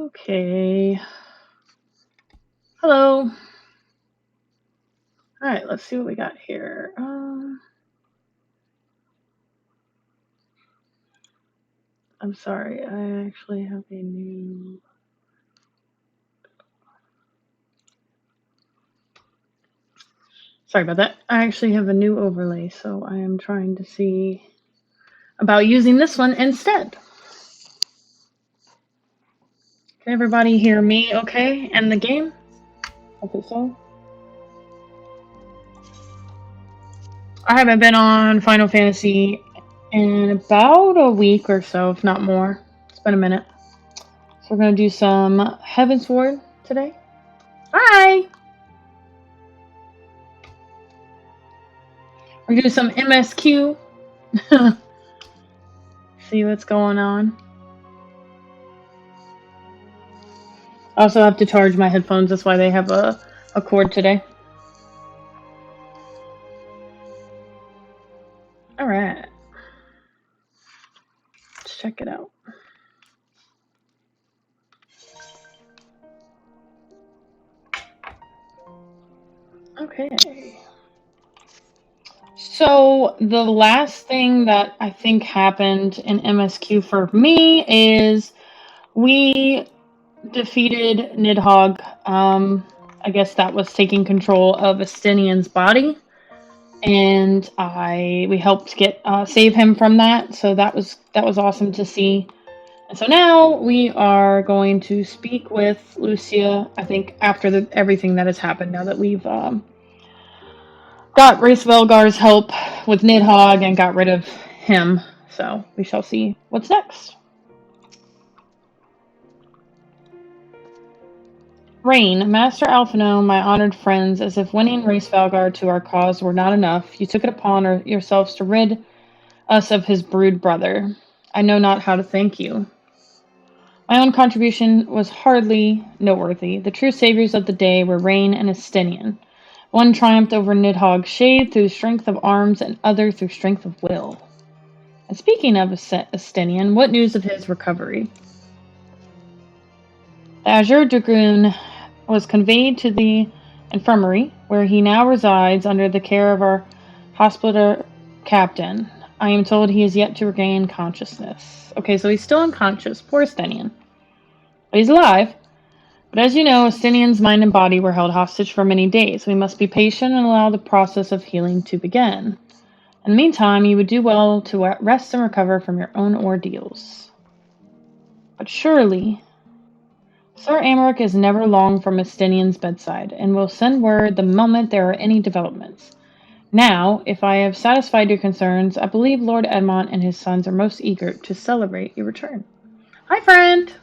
Okay. Hello. All right, let's see what we got here. I'm sorry, I actually have a new... Sorry about that. I actually have a new overlay, so I am trying to see about using this one instead. Can everybody hear me okay and the game? Okay, so I haven't been on Final Fantasy in about a week or so, if not more. It's been a minute. So we're going to do some Heavensward today. Hi! We're going to do some MSQ. See what's going on. I also have to charge my headphones. That's why they have a cord today. Alright. Let's check it out. Okay. So the last thing that I think happened in MSQ for me is we defeated Nidhogg. I guess that was taking control of Estinien's body, and we helped get save him from that. So that was awesome to see. And so now we are going to speak with Lucia. I think after everything that has happened, now that we've got Race Velgar's help with Nidhogg and got rid of him. So we shall see what's next. Rain, Master Alphino, my honored friends, as if winning Race Velgar to our cause were not enough, you took it upon yourselves to rid us of his brood brother. I know not how to thank you. My own contribution was hardly noteworthy. The true saviors of the day were Rain and Estinien. One triumphed over Nidhogg Shade through strength of arms, and other through strength of will. And speaking of Estinien, what news of his recovery? The Azure Dragoon was conveyed to the infirmary, where he now resides under the care of our hospitaller captain. I am told he is yet to regain consciousness. Okay, so he's still unconscious. Poor Estinien. But he's alive. But as you know, Estinien's mind and body were held hostage for many days. We must be patient and allow the process of healing to begin. In the meantime, you would do well to rest and recover from your own ordeals. But surely, Sir Amaric is never long from Estinien's bedside, and will send word the moment there are any developments. Now, if I have satisfied your concerns, I believe Lord Edmont and his sons are most eager to celebrate your return. Hi, friend!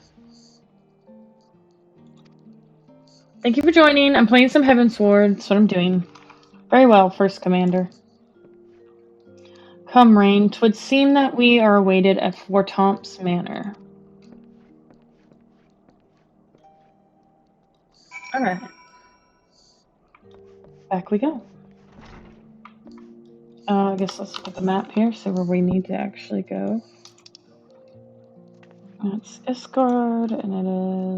Thank you for joining. I'm playing some Heavensward. That's what I'm doing. Very well, First Commander. Come, Rain. 'Twould seem that we are awaited at Fortomps Manor. Alright. Back we go. I guess let's put the map here, so where we need to actually go. That's Isgard, and it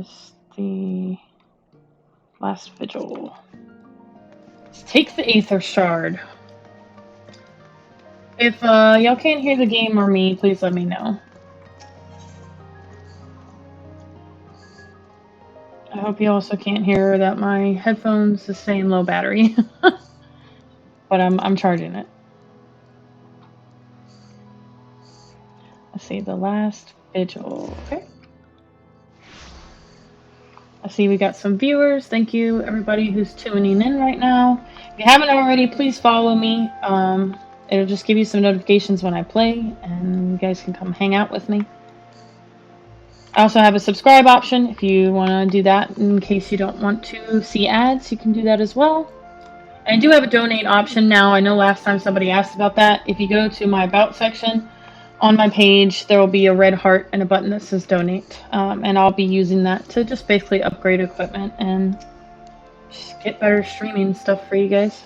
is the last vigil. Let's take the Aether Shard. If y'all can't hear the game or me, please let me know. I hope you also can't hear that my headphones is saying low battery. But I'm charging it. Let's see, the last vigil. Okay. I see we got some viewers. Thank you, everybody who's tuning in right now. If you haven't already, please follow me. It'll just give you some notifications when I play, and you guys can come hang out with me. I also have a subscribe option. If you want to do that in case you don't want to see ads, you can do that as well. And I do have a donate option now. I know last time somebody asked about that. If you go to my About section on my page, there will be a red heart and a button that says donate. And I'll be using that to just basically upgrade equipment and just get better streaming stuff for you guys.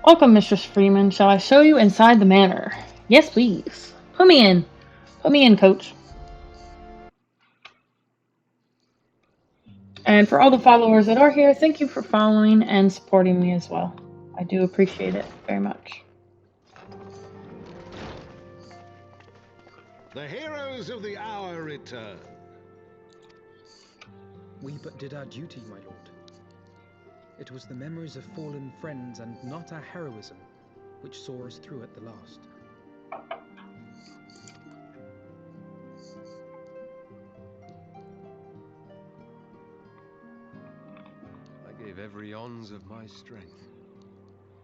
Welcome, Mistress Freeman. Shall I show you inside the manor? Yes, please. Put me in. Put me in, coach. And for all the followers that are here, thank you for following and supporting me as well. I do appreciate it very much. The heroes of the hour return. We but did our duty, my lord. It was the memories of fallen friends and not our heroism which saw us through at the last. I gave every ounce of my strength,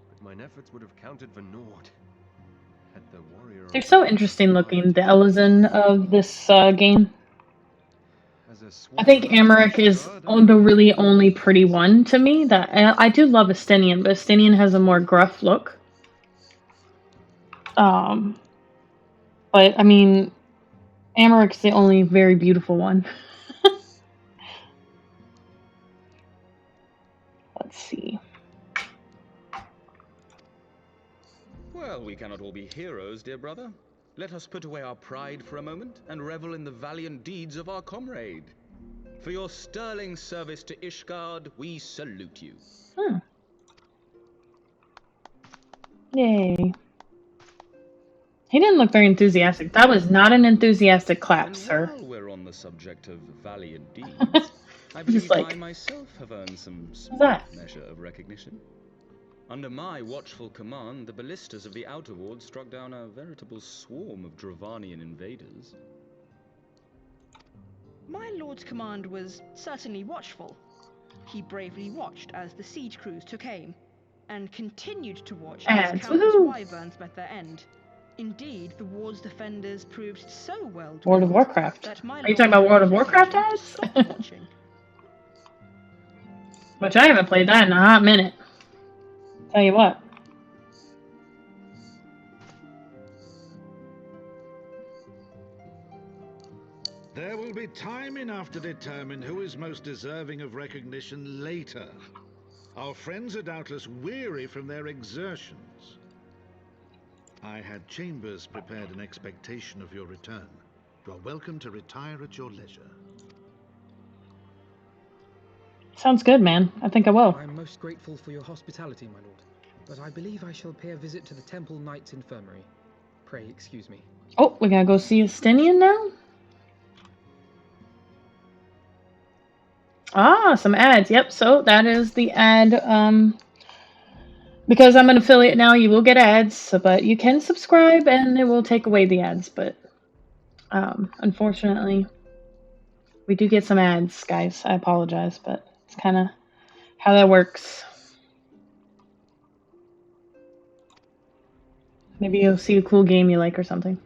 but mine efforts would have counted for naught had the warrior. They're so interesting looking, the Elysian of this game. I think Emmerich is the really only pretty one to me. That I do love Estinien, but Estinien has a more gruff look. But I mean, Emmerich's the only very beautiful one. Let's see. Well, we cannot all be heroes, dear brother. Let us put away our pride for a moment and revel in the valiant deeds of our comrade. For your sterling service to Ishgard, we salute you. Yay. He didn't look very enthusiastic. That was not an enthusiastic clap, And sir. while we're on the subject of valiant deeds, I believe I myself have earned some small measure of recognition. Under my watchful command, the ballistas of the Outer Ward struck down a veritable swarm of Dravanian invaders. My lord's command was certainly watchful. He bravely watched as the siege crews took aim, and continued to watch as countless wyverns met their end. Indeed, the ward's defenders proved so well drilled World of Warcraft. that my Are you talking about World of Warcraft ads? Which I haven't played that in a hot minute. Tell you what. There will be time enough to determine who is most deserving of recognition later. Our friends are doubtless weary from their exertions. I had chambers prepared in expectation of your return. You are welcome to retire at your leisure. Sounds good, man. I think I will. I am most grateful for your hospitality, my lord, but I believe I shall pay a visit to the Temple Knight's Infirmary. Pray excuse me. Oh, we gotta go see Estinien now? Ah, some ads. Yep, so that is the ad. Because I'm an affiliate now, you will get ads, but you can subscribe and it will take away the ads. But unfortunately, we do get some ads, guys. I apologize, but it's kind of how that works. Maybe you'll see a cool game you like or something.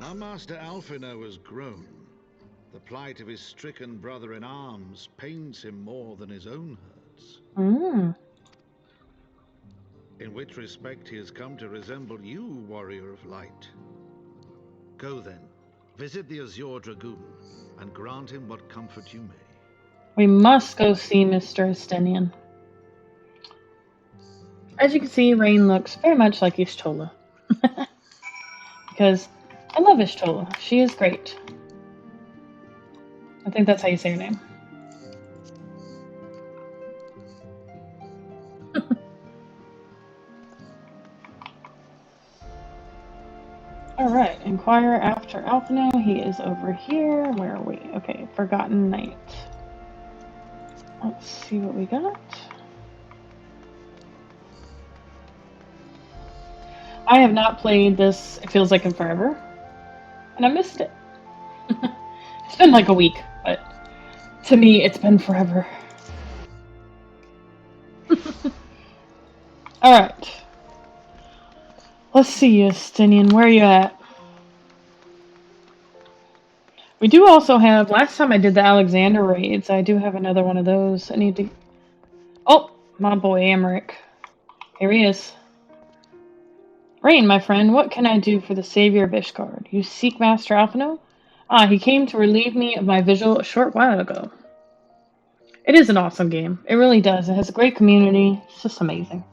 Our master Alphino has grown. The plight of his stricken brother-in-arms pains him more than his own hurts. In which respect he has come to resemble you, warrior of light. Go then, visit the Azure Dragoon, and grant him what comfort you may. We must go see Mr. Estinien. As you can see, Rain looks very much like Ishtola. Because I love Ishtola. She is great. I think that's how you say her name. Alright, inquire after Alphino. He is over here. Where are we? Okay, Forgotten Knight. Let's see what we got. I have not played this, it feels like in forever. And I missed it. It's been like a week, but to me it's been forever. Alright. Let's see, Estinien, where are you at? We do also have, last time I did the Alexander raids, I do have another one of those. I need to... Oh, my boy Emmerich. Here he is. Rain, my friend, what can I do for the savior of Ishgard? You seek Master Alphino? Ah, he came to relieve me of my vigil a short while ago. It is an awesome game. It really does. It has a great community. It's just amazing.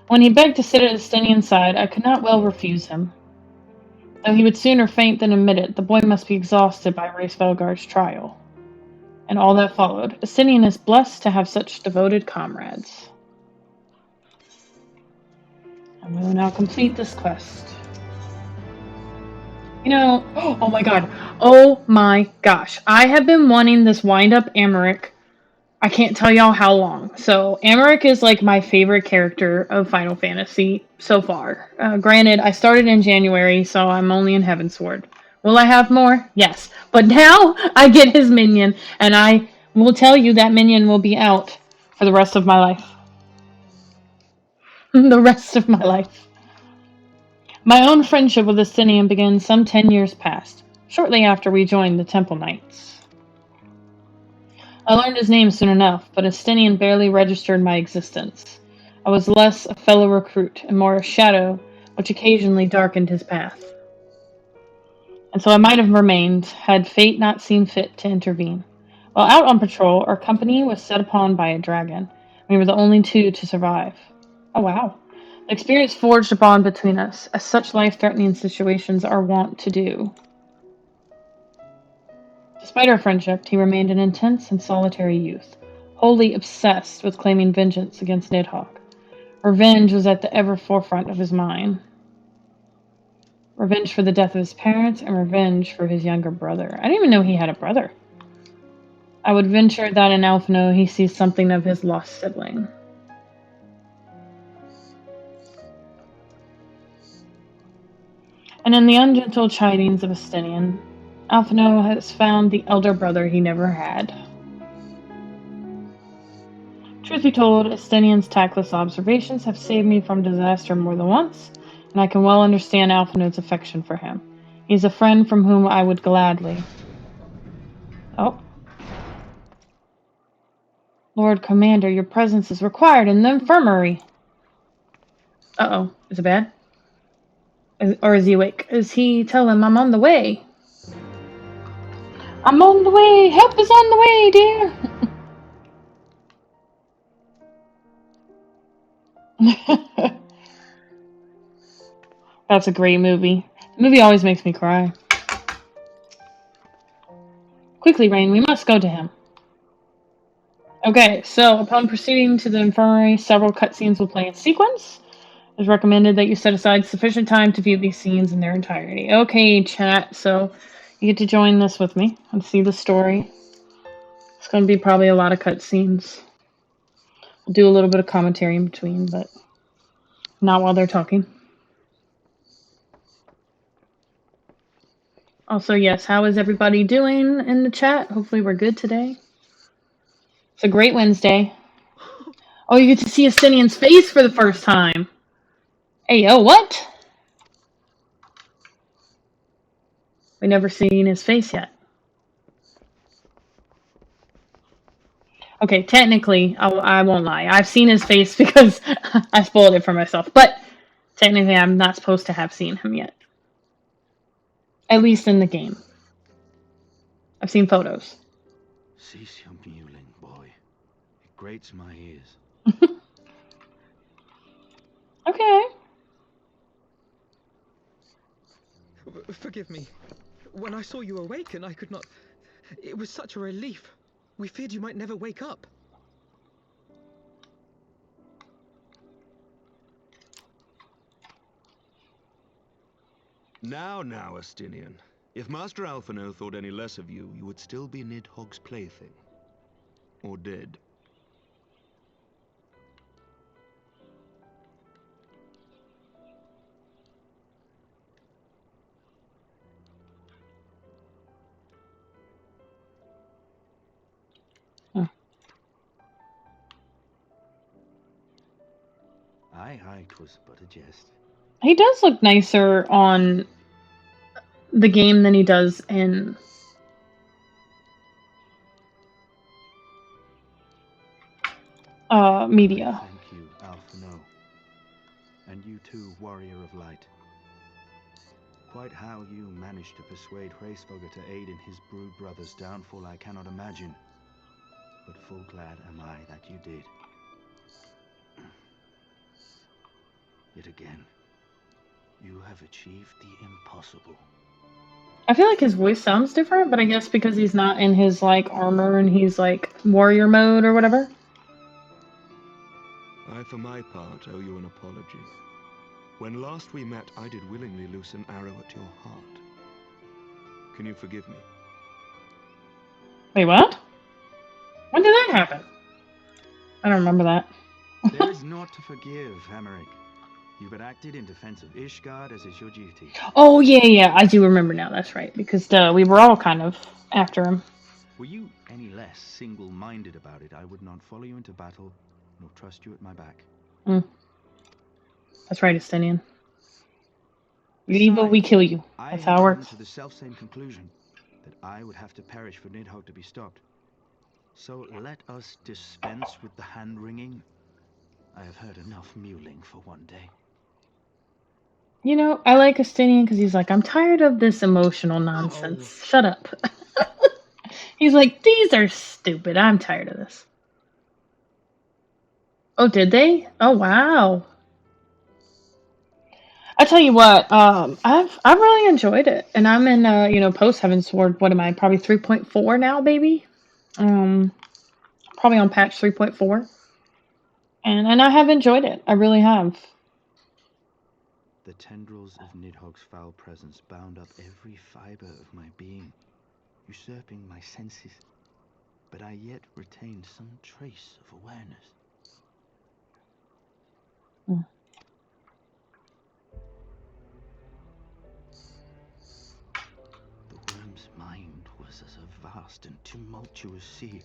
When he begged to sit at Estinien's side, I could not well refuse him. Though he would sooner faint than admit it, the boy must be exhausted by Race-Velgard's trial, and all that followed. Estinien is blessed to have such devoted comrades. And we will now complete this quest. You know, oh my god. Oh my gosh. I have been wanting this wind-up Americ. I can't tell y'all how long. So, Americ is like my favorite character of Final Fantasy so far. Granted, I started in January, so I'm only in Heavensward. Will I have more? Yes. But now I get his minion, and I will tell you that minion will be out for the rest of my life. The rest of my life. My own friendship with Estinien began some 10 years past, shortly after we joined the Temple Knights. I learned his name soon enough, but Estinien barely registered my existence. I was less a fellow recruit and more a shadow which occasionally darkened his path. And so I might have remained, had fate not seen fit to intervene. While out on patrol, our company was set upon by a dragon. We were the only two to survive. Oh wow. The experience forged a bond between us, as such life-threatening situations are wont to do. Despite our friendship, he remained an intense and solitary youth, wholly obsessed with claiming vengeance against Nidhogg. Revenge was at the ever forefront of his mind. Revenge for the death of his parents, and revenge for his younger brother. I didn't even know he had a brother. I would venture that in Alphinaud he sees something of his lost sibling. And in the ungentle chidings of Estinien, Alphinaud has found the elder brother he never had. Truth be told, Estinien's tactless observations have saved me from disaster more than once, and I can well understand Alphinaud's affection for him. He is a friend from whom I would gladly... Oh. Lord Commander, your presence is required in the infirmary. Uh-oh. Is it bad? Or is he awake? Is he tell him I'm on the way? I'm on the way! Help is on the way, dear! That's a great movie. The movie always makes me cry. Quickly, Rain, we must go to him. Okay, so upon proceeding to the infirmary, several cutscenes will play in sequence. It is recommended that you set aside sufficient time to view these scenes in their entirety. Okay, chat, so you get to join this with me and see the story. It's going to be probably a lot of cutscenes. We'll do a little bit of commentary in between, but not while they're talking. Also, yes, how is everybody doing in the chat? Hopefully we're good today. It's a great Wednesday. Oh, you get to see Estinien's face for the first time. Hey, yo, what? We never seen his face yet. Okay, technically, I won't lie. I've seen his face because I spoiled it for myself. But technically, I'm not supposed to have seen him yet. At least in the game. I've seen photos. Cease your mewling, boy. It grates my ears. Okay. Forgive me. When I saw you awaken, I could not... It was such a relief. We feared you might never wake up. Now, Estinien. If Master Alphinaud thought any less of you, you would still be Nidhogg's plaything. Or dead. Aye, 'twas but a jest. He does look nicer on the game than he does in media. Thank you, Alphinaud. And you too, Warrior of Light. Quite how you managed to persuade Race-Velgar to aid in his brood brother's downfall I cannot imagine. But full glad am I that you did. Yet again, You have achieved the impossible. I feel like his voice sounds different, but I guess because he's not in his, like, armor and he's, like, warrior mode or whatever. I, for my part, owe you an apology. When last we met, I did willingly loose an arrow at your heart. Can you forgive me? Wait, what? When did that happen? I don't remember that. There is naught to forgive, Hameric. You had acted in defense of Ishgard as is your duty. Oh, yeah, I do remember now, that's right. Because, we were all kind of after him. Were you any less single-minded about it, I would not follow you into battle, nor trust you at my back. That's right, Estinien. You evil, we kill you. That's how it works. I come to the self-same conclusion, that I would have to perish for Nidhogg to be stopped. So let us dispense with the hand-wringing. I have heard enough mewling for one day. You know, I like Estinien because he's like, I'm tired of this emotional nonsense. Shut up. He's like, these are stupid. I'm tired of this. Oh, did they? Oh, wow. I tell you what, I've really enjoyed it, and I'm in post Heaven's Sword. What am I? Probably 3.4 now, baby. Probably on patch 3.4, and I have enjoyed it. I really have. The tendrils of Nidhogg's foul presence bound up every fiber of my being, usurping my senses, but I yet retained some trace of awareness. The worm's mind was as a vast and tumultuous sea.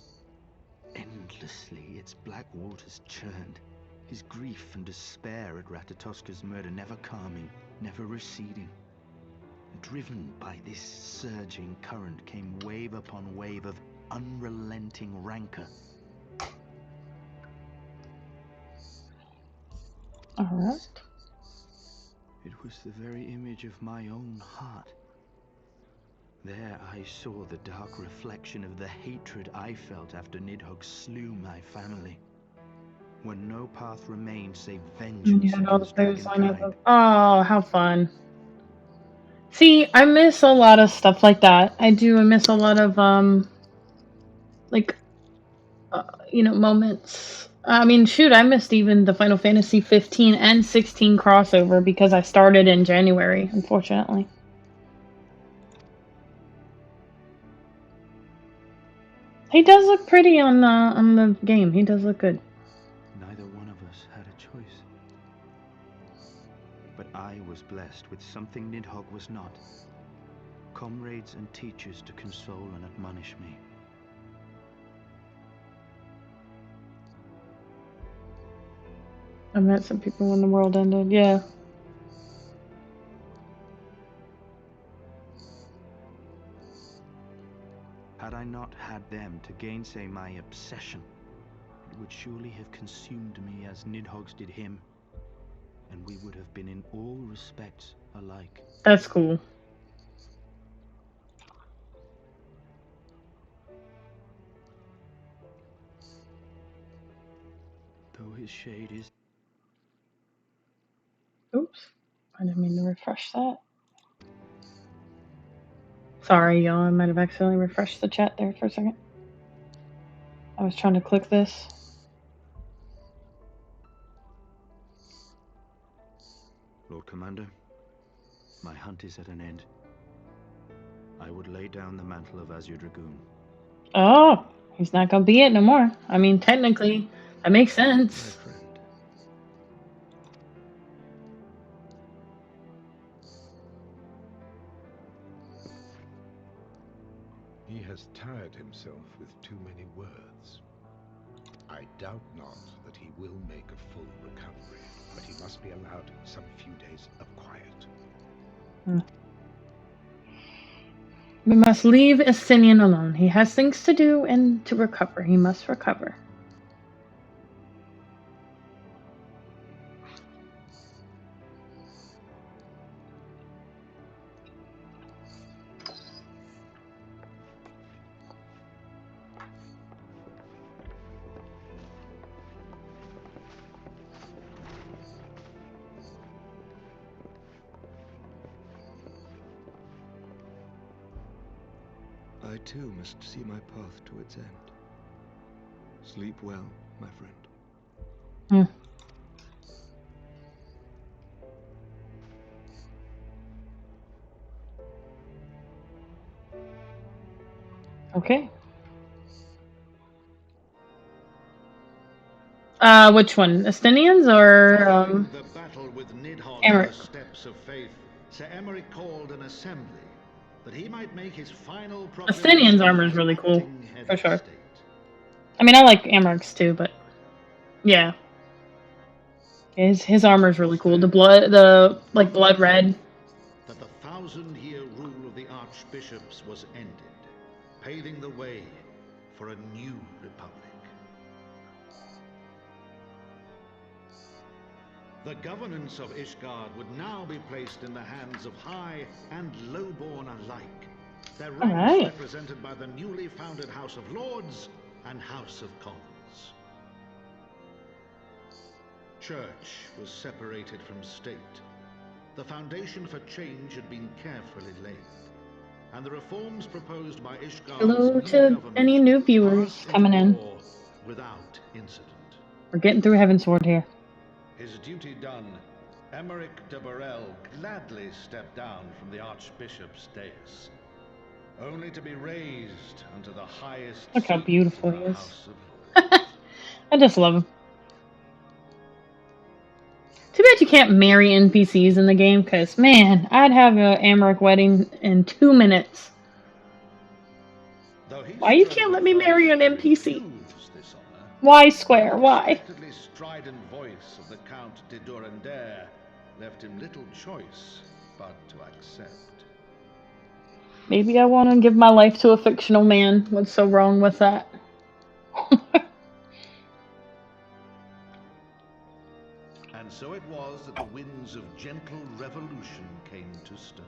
Endlessly its black waters churned, his grief and despair at Ratatoska's murder never calming, never receding. Driven by this surging current came wave upon wave of unrelenting rancor. All right. It was the very image of my own heart. There I saw the dark reflection of the hatred I felt after Nidhogg slew my family. When no path remained save vengeance against dragonkind. Oh, how fun. See, I miss a lot of stuff like that. I do. I miss a lot of, moments. I mean, shoot, I missed even the Final Fantasy 15 and 16 crossover because I started in January, unfortunately. He does look pretty on the game. He does look good. Neither one of us had a choice. But I was blessed with something Nidhogg was not. Comrades and teachers to console and admonish me. I met some people when the world ended, yeah. Had I not had them to gainsay my obsession, it would surely have consumed me as Nidhogg's did him, and we would have been in all respects alike. That's cool. Though his shade is... Oops. I didn't mean to refresh that. Sorry, y'all. I might have accidentally refreshed the chat there for a second. I was trying to click this. Lord Commander, my hunt is at an end. I would lay down the mantle of Azure Dragoon. Oh, he's not gonna be it no more. I mean, technically, that makes sense. My friend. He has tired himself with too many words. I doubt not that he will make a full recovery, but he must be allowed some few days of quiet. We must leave Estinien alone. He has things to do and to recover. He must recover. I too must see my path to its end. Sleep well, my friend. Okay. Which one? Estinians or the battle with Nidhogg Emmerich? on the steps of faith, Sir Emmerich called an assembly that he might make his final Estinian's armor is really cool, for sure. I mean, I like Emmerich's too, but yeah, his armor is really cool. The blood red. That the 1,000-year rule of the archbishops was ended, paving the way for a new republic. The governance of Ishgard would now be placed in the hands of high and lowborn alike, their ranks represented by the newly founded House of Lords and House of Commons. Church was separated from state. The foundation for change had been carefully laid, and the reforms proposed by Ishgard's Hello to any new viewers coming in. Without incident. We're getting through Heavensward here. His duty done, Emmerich de Burrell gladly stepped down from the Archbishop's dais, only to be raised unto the highest. Look how beautiful he is. I just love him. Too bad you can't marry NPCs in the game, because, man, I'd have an Emmerich wedding in 2 minutes. Why you can't let me marry an NPC? Why, Square? Why? The strident voice of the Count de Durandare left him little choice but to accept. Maybe I want to give my life to a fictional man. What's so wrong with that? And so it was that the winds of gentle revolution came to stir.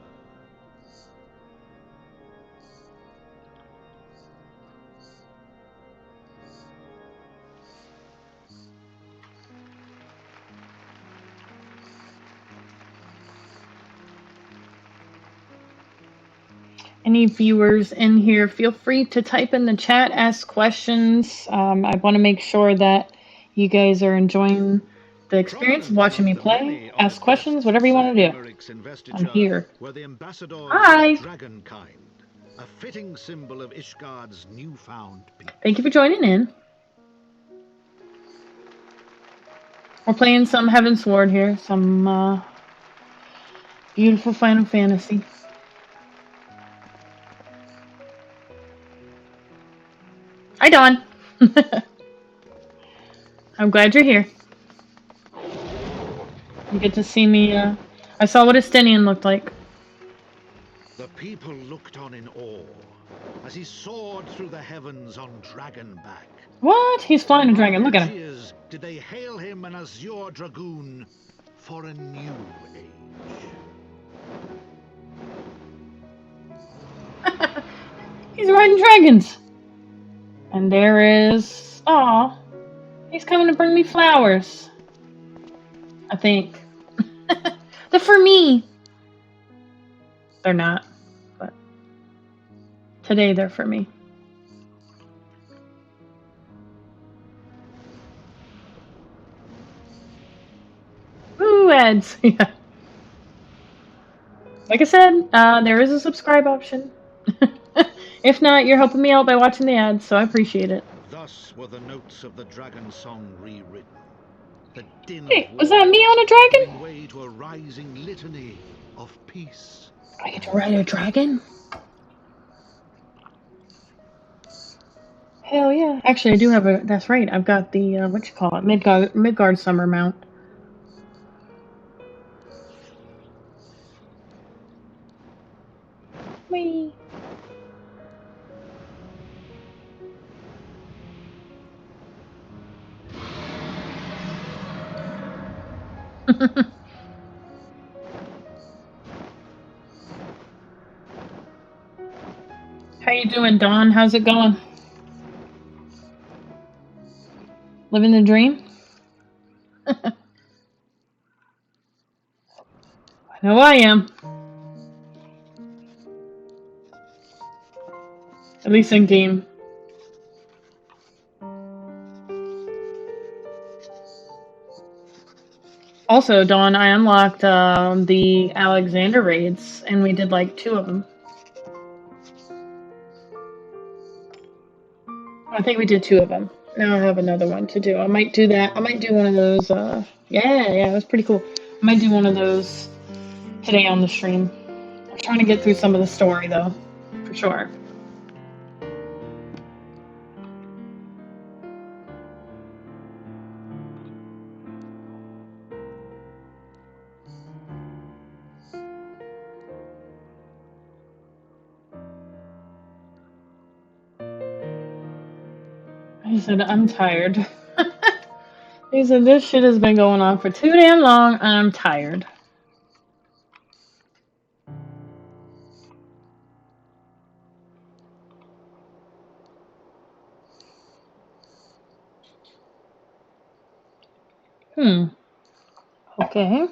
Any viewers in here, feel free to type in the chat, ask questions. I want to make sure that you guys are enjoying the experience of watching me play. Ask questions, whatever you want to do. I'm here. Hi! A fitting symbol of Ishgard's newfound peace. Thank you for joining in. We're playing some Heavensward here, some beautiful Final Fantasy. Hi, Dawn. I'm glad you're here. You get to see me. I saw what Estinian looked like. The people looked on in awe as he soared through the heavens on dragonback. What? He's flying a dragon. Look at him. Did they hail him an azure dragoon for a new age? He's riding dragons. And there is... Aw. He's coming to bring me flowers. I think. They're for me. They're not. But today they're for me. Ooh, ads. Yeah. Like I said, there is a subscribe option. If not, you're helping me out by watching the ads, so I appreciate it. Thus were the notes of the dragon song rewritten. The din hey, was that me on a dragon? Way to a rising litany of peace. I get to ride a dragon? Hell yeah. Actually, I do have a... That's right. I've got the, what you call it? Midgard summer mount. Whee! How you doing, Dawn? How's it going? Living the dream? I know I am. At least in game. Also, Dawn, I unlocked the Alexander raids, and we did like 2 of them. I think we did 2 of them. Now I have another one to do. I might do that. I might do one of those. Yeah, it was pretty cool. I might do one of those today on the stream. I'm trying to get through some of the story, though, for sure. He said, I'm tired. He said, this shit has been going on for too damn long. I'm tired. Okay.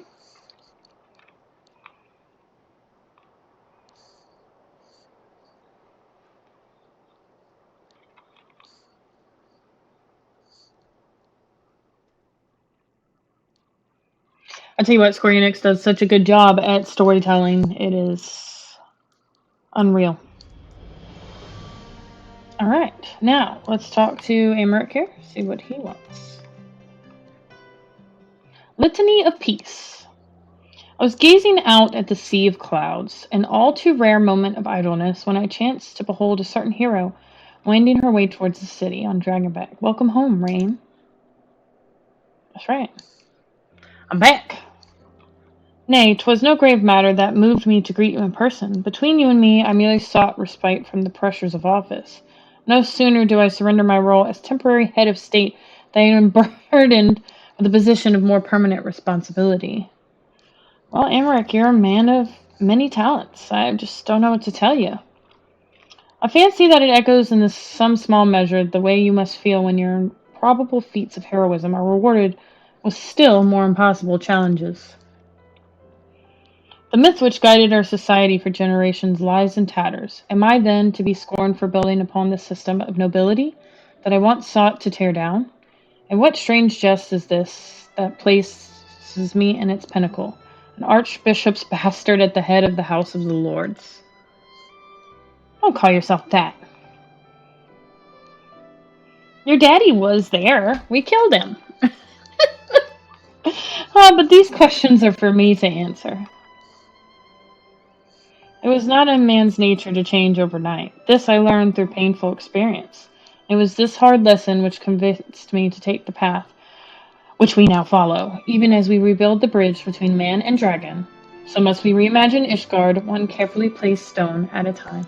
I tell you what, Square Enix does such a good job at storytelling. It is unreal. Alright, now let's talk to Amaric here, see what he wants. Litany of Peace. I was gazing out at the sea of clouds, an all too rare moment of idleness, when I chanced to behold a certain hero wending her way towards the city on Dragonback. Welcome home, Rain. That's right. I'm back. Nay, 'twas no grave matter that moved me to greet you in person. Between you and me, I merely sought respite from the pressures of office. No sooner do I surrender my role as temporary head of state than I am burdened with a position of more permanent responsibility. Well, Amaric, you're a man of many talents. I just don't know what to tell you. I fancy that it echoes in some small measure the way you must feel when your improbable feats of heroism are rewarded with still more impossible challenges. The myth which guided our society for generations lies in tatters. Am I then to be scorned for building upon the system of nobility that I once sought to tear down? And what strange jest is this that places me in its pinnacle, an archbishop's bastard at the head of the House of the Lords? Don't call yourself that. Your daddy was there. We killed him. But these questions are for me to answer. It was not in man's nature to change overnight. This I learned through painful experience. It was this hard lesson which convinced me to take the path which we now follow. Even as we rebuild the bridge between man and dragon, so must we reimagine Ishgard, one carefully placed stone at a time.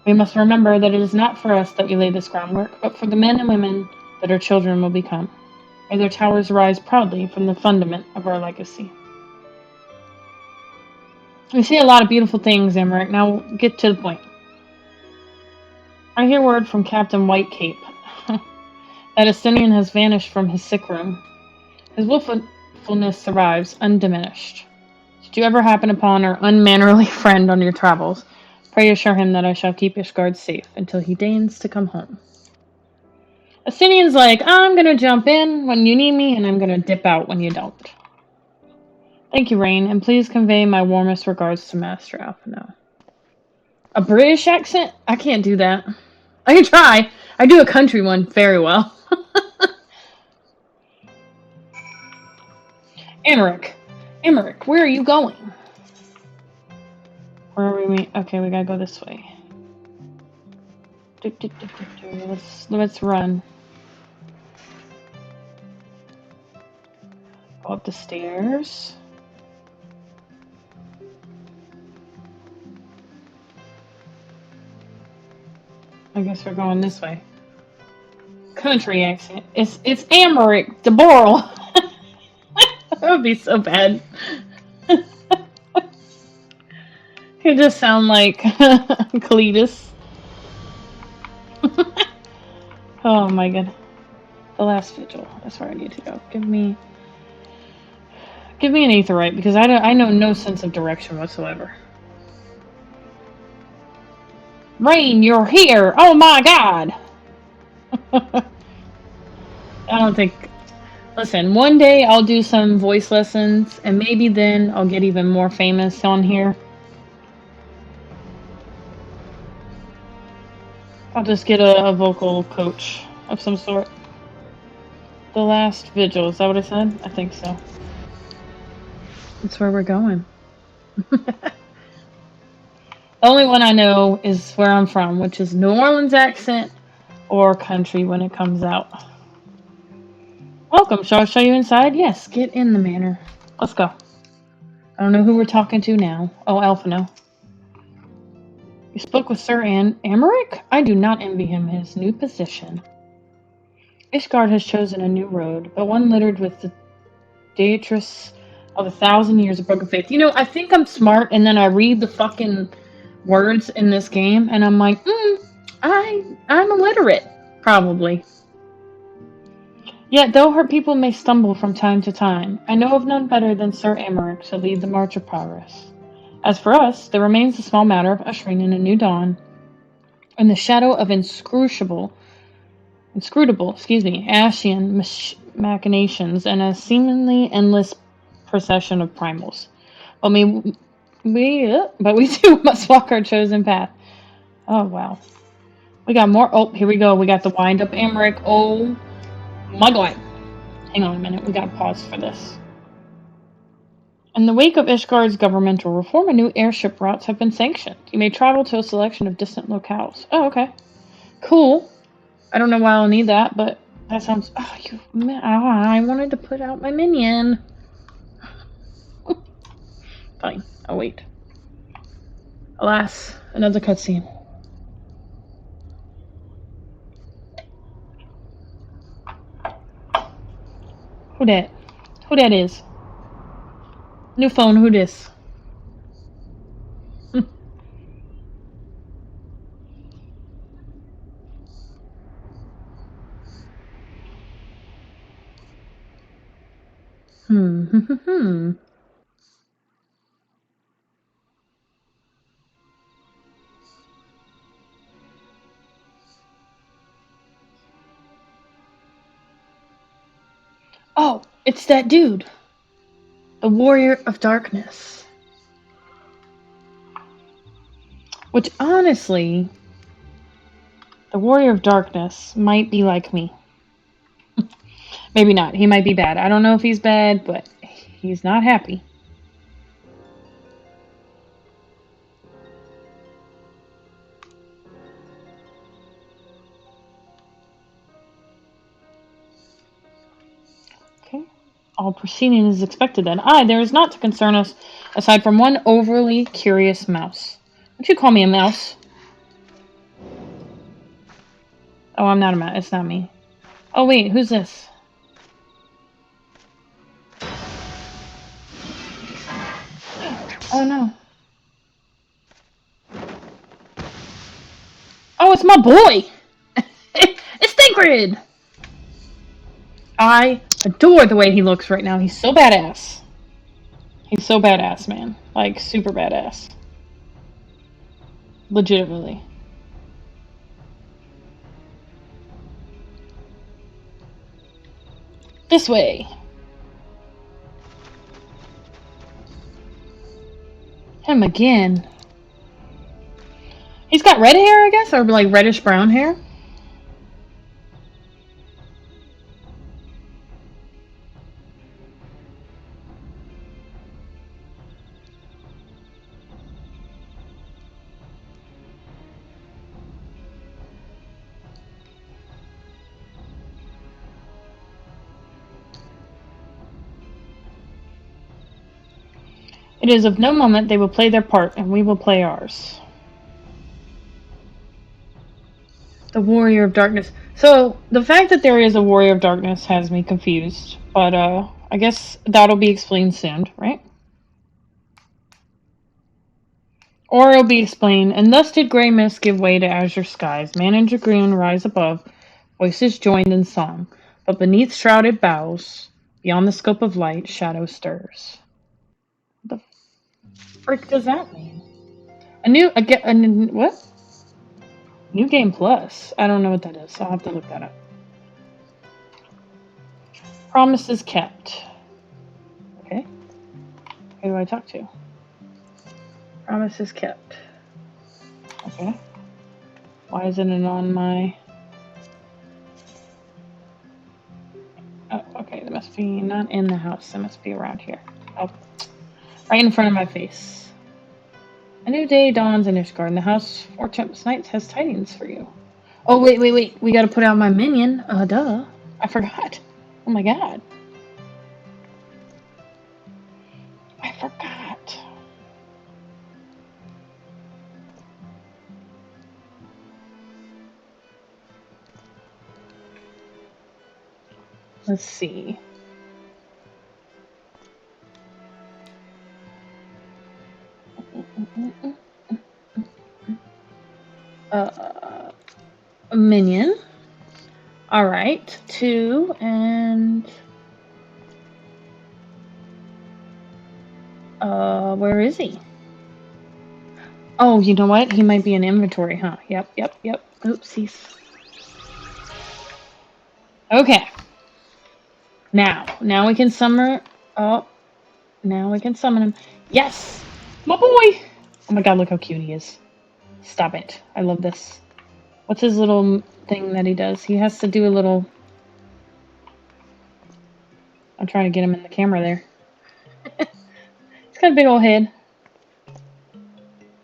We must remember that it is not for us that we lay this groundwork, but for the men and women that our children will become. May their towers rise proudly from the fundament of our legacy. We see a lot of beautiful things, Amaric. Now get to the point. I hear word from Captain Whitecape that Estinien has vanished from his sick room. His willfulness survives undiminished. Should you ever happen upon our unmannerly friend on your travels, pray assure him that I shall keep Ishgard safe until he deigns to come home. Estinien's like, I'm going to jump in when you need me, and I'm going to dip out when you don't. Thank you, Rain, and please convey my warmest regards to Master Alphino. A British accent? I can't do that. I can try. I do a country one very well. Amaric, where are you going? Where are we? Okay, we gotta go this way. Let's run. Go up the stairs. I guess we're going this way. Country accent. It's Amaric de Boral. That would be so bad. You just sound like Cletus. Oh my god. The last vigil. That's where I need to go. Give me an aetherite, because I know no sense of direction whatsoever. Rain, you're here! Oh my god! I don't think... Listen, one day I'll do some voice lessons, and maybe then I'll get even more famous on here. I'll just get a vocal coach of some sort. The Last Vigil, is that what I said? I think so. That's where we're going. The only one I know is where I'm from, which is New Orleans accent or country when it comes out. Welcome, shall I show you inside? Yes, get in the manor. Let's go. I don't know who we're talking to now. Oh, Alphino. You spoke with Sir Amaric? I do not envy him his new position. Ishgard has chosen a new road, but one littered with the deitress of 1,000 years of broken faith. You know, I think I'm smart, and then I read the fucking words in this game, and I'm like, I'm illiterate, probably. Yet, though her people may stumble from time to time, I know of none better than Sir Amaric to lead the march of progress. As for us, there remains the small matter of ushering in a new dawn, in the shadow of inscrutable, Ascian machinations and a seemingly endless procession of primals. But we too must walk our chosen path. Oh, wow. We got more. Oh, here we go. We got the wind up Amaric. Oh, my God. Hang on a minute. We got to pause for this. In the wake of Ishgard's governmental reform, a new airship routes have been sanctioned. You may travel to a selection of distant locales. Oh, okay. Cool. I don't know why I'll need that, but that sounds... I wanted to put out my minion. Fine. I'll wait. Alas, another cutscene. Who that? Who that is? New phone, who this? Oh, it's that dude. The Warrior of Darkness. Which, honestly, the Warrior of Darkness might be like me. Maybe not. He might be bad. I don't know if he's bad, but he's not happy. Okay. All proceeding is expected then. There is not to concern us aside from one overly curious mouse. Don't you call me a mouse? Oh, I'm not a mouse. It's not me. Oh, wait. Who's this? Oh, no. Oh, it's my boy! It's Thancred! I adore the way he looks right now. He's so badass. He's so badass, man. Like, super badass. Legitimately. This way. Him again. He's got red hair, I guess, or like reddish brown hair. It is of no moment they will play their part, and we will play ours. The Warrior of Darkness. So, the fact that there is a Warrior of Darkness has me confused, but I guess that'll be explained soon, right? Or it'll be explained, and thus did grey mist give way to azure skies. Man and dragoon rise above, voices joined in song, but beneath shrouded boughs, beyond the scope of light, shadow stirs. What the frick does that mean? What? New Game Plus. I don't know what that is, so I'll have to look that up. Promises kept. Okay. Who do I talk to? Promises kept. Okay. Why isn't it on my... Oh, okay. That must be not in the house. It must be around here. Oh. Right in front of my face. A new day dawns in Ishgard, and the house for Tempest Knights has tidings for you. Oh, wait. We gotta put out my minion. Duh. I forgot. Oh my god. I forgot. Let's see. A minion. Alright. 2 and... where is he? Oh, you know what? He might be in inventory, huh? Yep. Oopsies. Okay. Now we can summon... Oh. Now we can summon him. Yes! My boy! Oh my god, look how cute he is. Stop it. I love this. What's his little thing that he does? He has to do a little... I'm trying to get him in the camera there. He's got a big old head.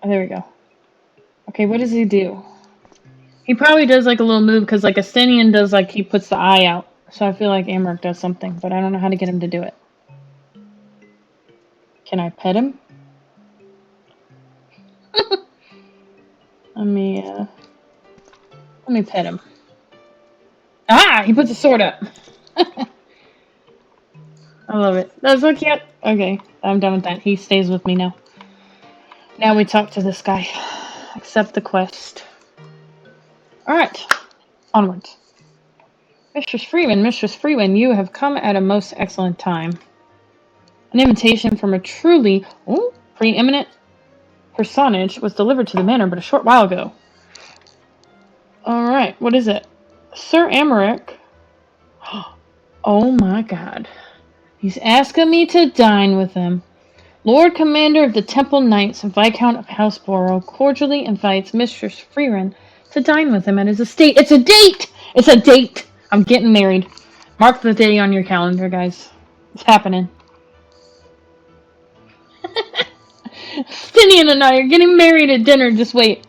Oh, there we go. Okay, what does he do? He probably does like a little move because like Estinien does, like he puts the eye out. So I feel like Aymeric does something, but I don't know how to get him to do it. Can I pet him? Let me pet him. Ah! He puts a sword up. I love it. That's so cute. Okay, I'm done with that. He stays with me now. Now we talk to this guy. Accept the quest. Alright. Onwards. Mistress Freeman, you have come at a most excellent time. An invitation from a truly preeminent personage was delivered to the manor but a short while ago. Alright, what is it? Sir Aymeric. Oh my god. He's asking me to dine with him. Lord Commander of the Temple Knights and Viscount of Houseborough cordially invites Mistress Freeman to dine with him at his estate. It's a date! It's a date! I'm getting married. Mark the day on your calendar, guys. It's happening. Estinien and I are getting married at dinner. Just wait.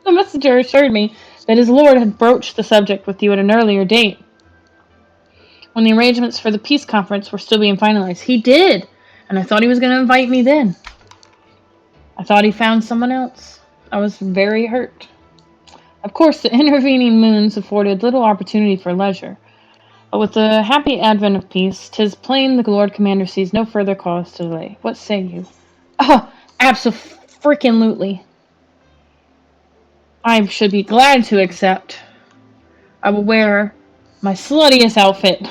The messenger assured me that his lord had broached the subject with you at an earlier date, when the arrangements for the peace conference were still being finalized. He did, and I thought he was going to invite me then. I thought he found someone else. I was very hurt. Of course, the intervening moons afforded little opportunity for leisure, but with the happy advent of peace, 'tis plain the Lord Commander sees no further cause to delay. What say you? Oh, abso-freaking-lutely. I should be glad to accept. I will wear my sluttiest outfit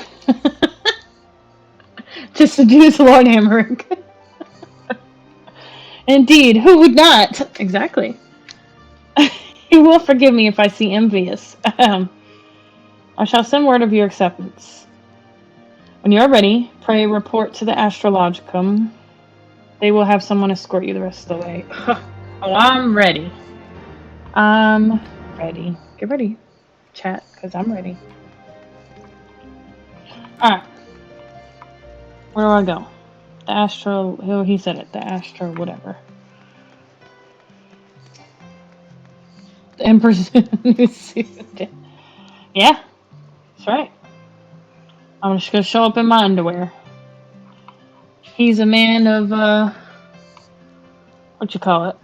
to seduce Lord Aymeric. Indeed, who would not? Exactly. You will forgive me if I seem envious. I shall send word of your acceptance. When you are ready, pray report to the Astrologicum. They will have someone escort you the rest of the way. Oh, I'm ready. I'm ready. Get ready, chat, because I'm ready. Alright. Where do I go? The Astro... Oh, he said it. The Astro whatever. The Emperor's new suit. Yeah. That's right. I'm just gonna show up in my underwear. He's a man of, what you call it?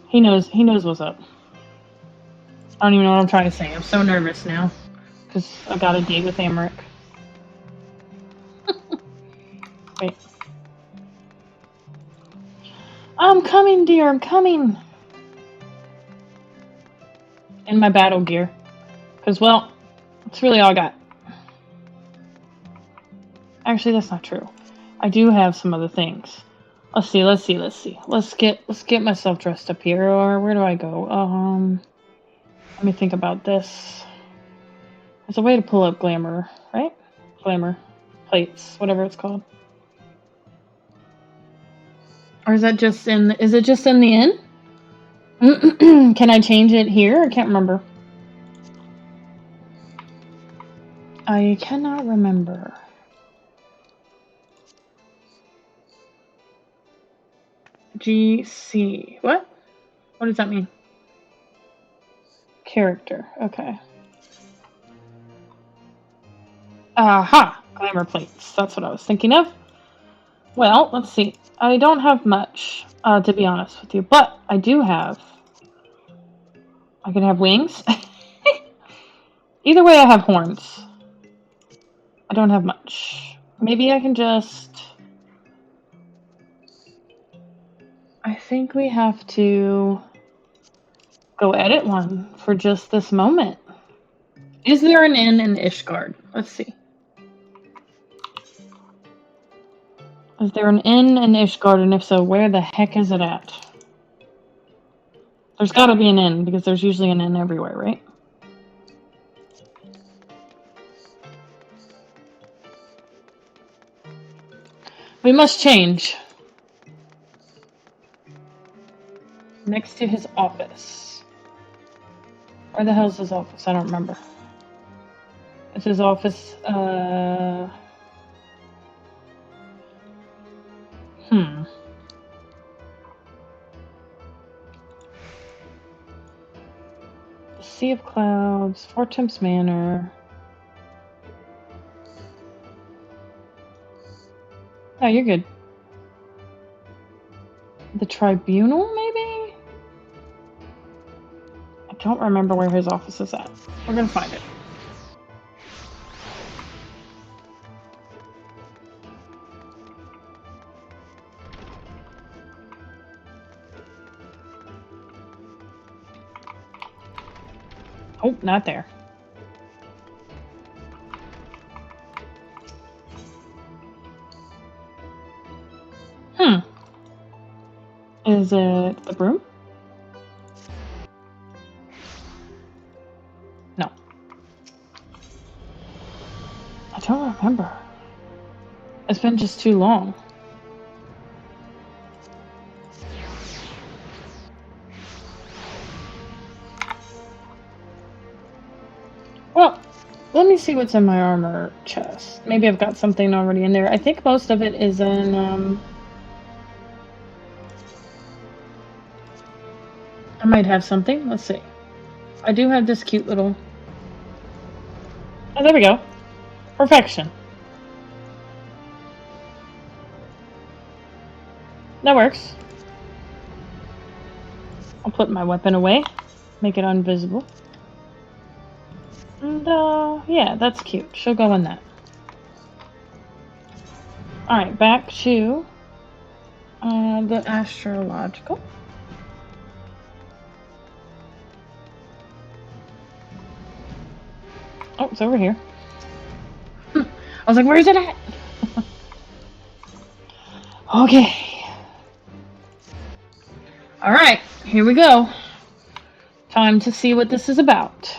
He knows what's up. I don't even know what I'm trying to say. I'm so nervous now. Because I got a date with Aymeric. Wait. I'm coming, dear. I'm coming. In my battle gear. Because, well, that's really all I got. Actually, that's not true. I do have some other things. Let's see. Let's get myself dressed up here, or where do I go? Let me think about this. There's a way to pull up glamour, right? Glamour plates, whatever it's called. Or is that just is it just in the inn? Can I change it here? I can't remember. I cannot remember. GC. What? What does that mean? Character. Okay. Aha! Glamour plates. That's what I was thinking of. Well, let's see. I don't have much, to be honest with you, but I do have... I can have wings. Either way, I have horns. I don't have much. Maybe I can just... I think we have to go edit one for just this moment. Is there an inn in Ishgard? Let's see. Is there an inn in Ishgard, and if so, where the heck is it at? There's gotta be an inn, because there's usually an inn everywhere, right? We must change. Next to his office. Where the hell's his office? I don't remember. It's his office, The Sea of Clouds, Four Temps Manor. Oh, you're good. The Tribunal, maybe? I don't remember where his office is at. We're gonna find it. Oh, not there. Is it the broom? No. I don't remember. It's been just too long. Well, let me see what's in my armor chest. Maybe I've got something already in there. I think most of it is in, I might have something. Let's see. I do have this cute little... Oh, there we go. Perfection. That works. I'll put my weapon away. Make it invisible. And, yeah, that's cute. She'll go in that. Alright, back to the astrological. Oh, it's over here. I was like, where is it at? Okay. Alright, here we go. Time to see what this is about.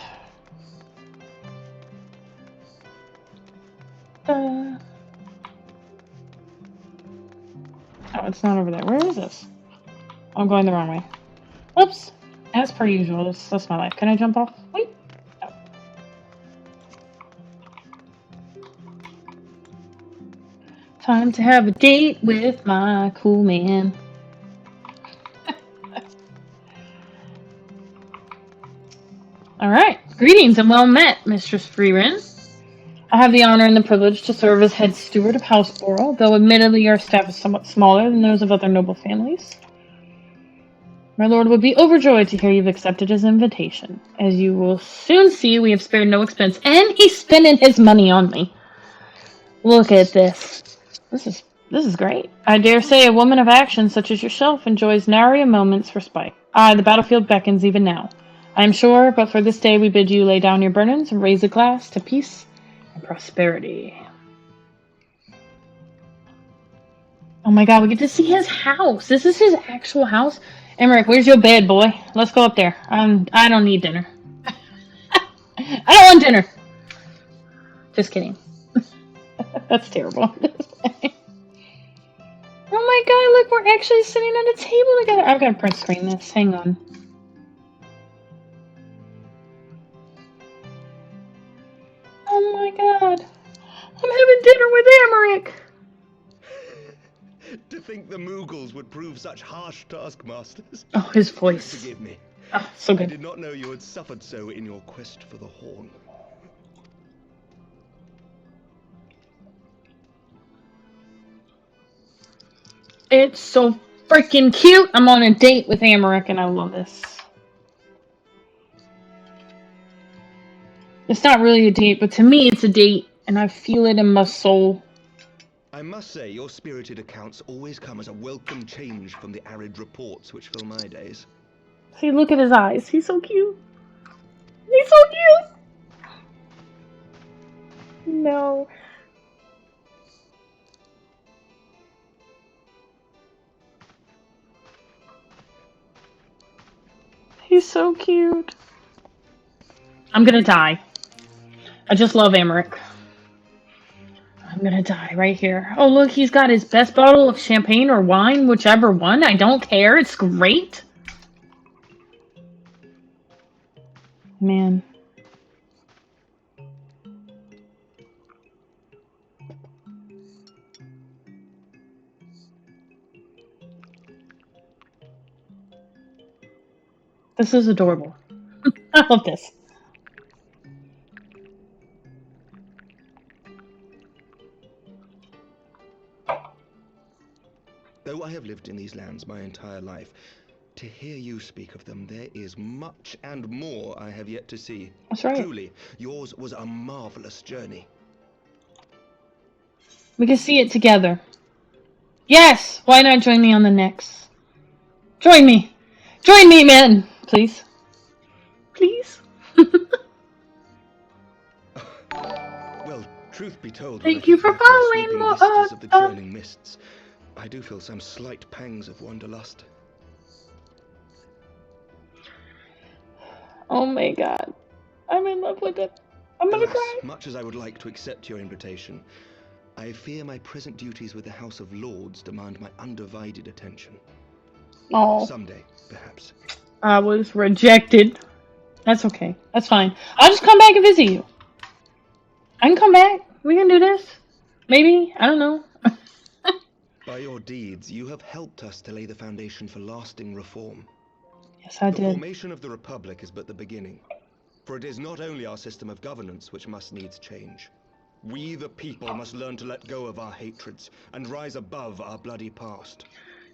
Oh, it's not over there. Where is this? I'm going the wrong way. Oops. As per usual, that's my life. Can I jump off? Wait. No. Time to have a date with my cool man. Alright. Greetings and well met, Mistress Freerin. I have the honor and the privilege to serve as head steward of House Oral, though admittedly our staff is somewhat smaller than those of other noble families. My lord would be overjoyed to hear you've accepted his invitation. As you will soon see, we have spared no expense, and he's spending his money on me. Look at this. This is great. I dare say a woman of action such as yourself enjoys nary a moment's respite. Aye, the battlefield beckons even now. I am sure, but for this day we bid you lay down your burdens and raise a glass to peace and prosperity. Oh my god, we get to see his house. This is his actual house. Emmerich, where's your bed, boy? Let's go up there. I don't need dinner. I don't want dinner. Just kidding. That's terrible. Oh my god, look, we're actually sitting at a table together. I've got to print screen this. Hang on. Oh my god. I'm having dinner with Emmerich. To think the Moogles would prove such harsh taskmasters. Oh, his voice. Forgive me. Oh, so good. I did not know you had suffered so in your quest for the horn. It's so freaking cute. I'm on a date with Emmerich and I love this. It's not really a date, but to me it's a date and I feel it in my soul. I must say, your spirited accounts always come as a welcome change from the arid reports which fill my days. See, look at his eyes. He's so cute. He's so cute. No. He's so cute. I'm gonna die. I just love Emmerich. I'm gonna die right here. Oh, look, he's got his best bottle of champagne or wine, whichever one. I don't care. It's great. Man. This is adorable. I love this. Though I have lived in these lands my entire life, to hear you speak of them, there is much and more I have yet to see. That's right. Truly, yours was a marvelous journey. We can see it together. Yes! Why not join me on the next? Join me! Join me, man! Please. Please? Well, truth be told, Thank you for following more of the churning mists, I do feel some slight pangs of wanderlust. Oh my god. I'm in love with it. I'm gonna cry. Much as I would like to accept your invitation, I fear my present duties with the House of Lords demand my undivided attention. Oh. Someday, perhaps. I was rejected. That's okay. That's fine. I'll just come back and visit you. I can come back. We can do this. Maybe. I don't know. By your deeds, you have helped us to lay the foundation for lasting reform. Yes, I did. The formation of the Republic is but the beginning. For it is not only our system of governance which must needs change. We, the people, must learn to let go of our hatreds and rise above our bloody past.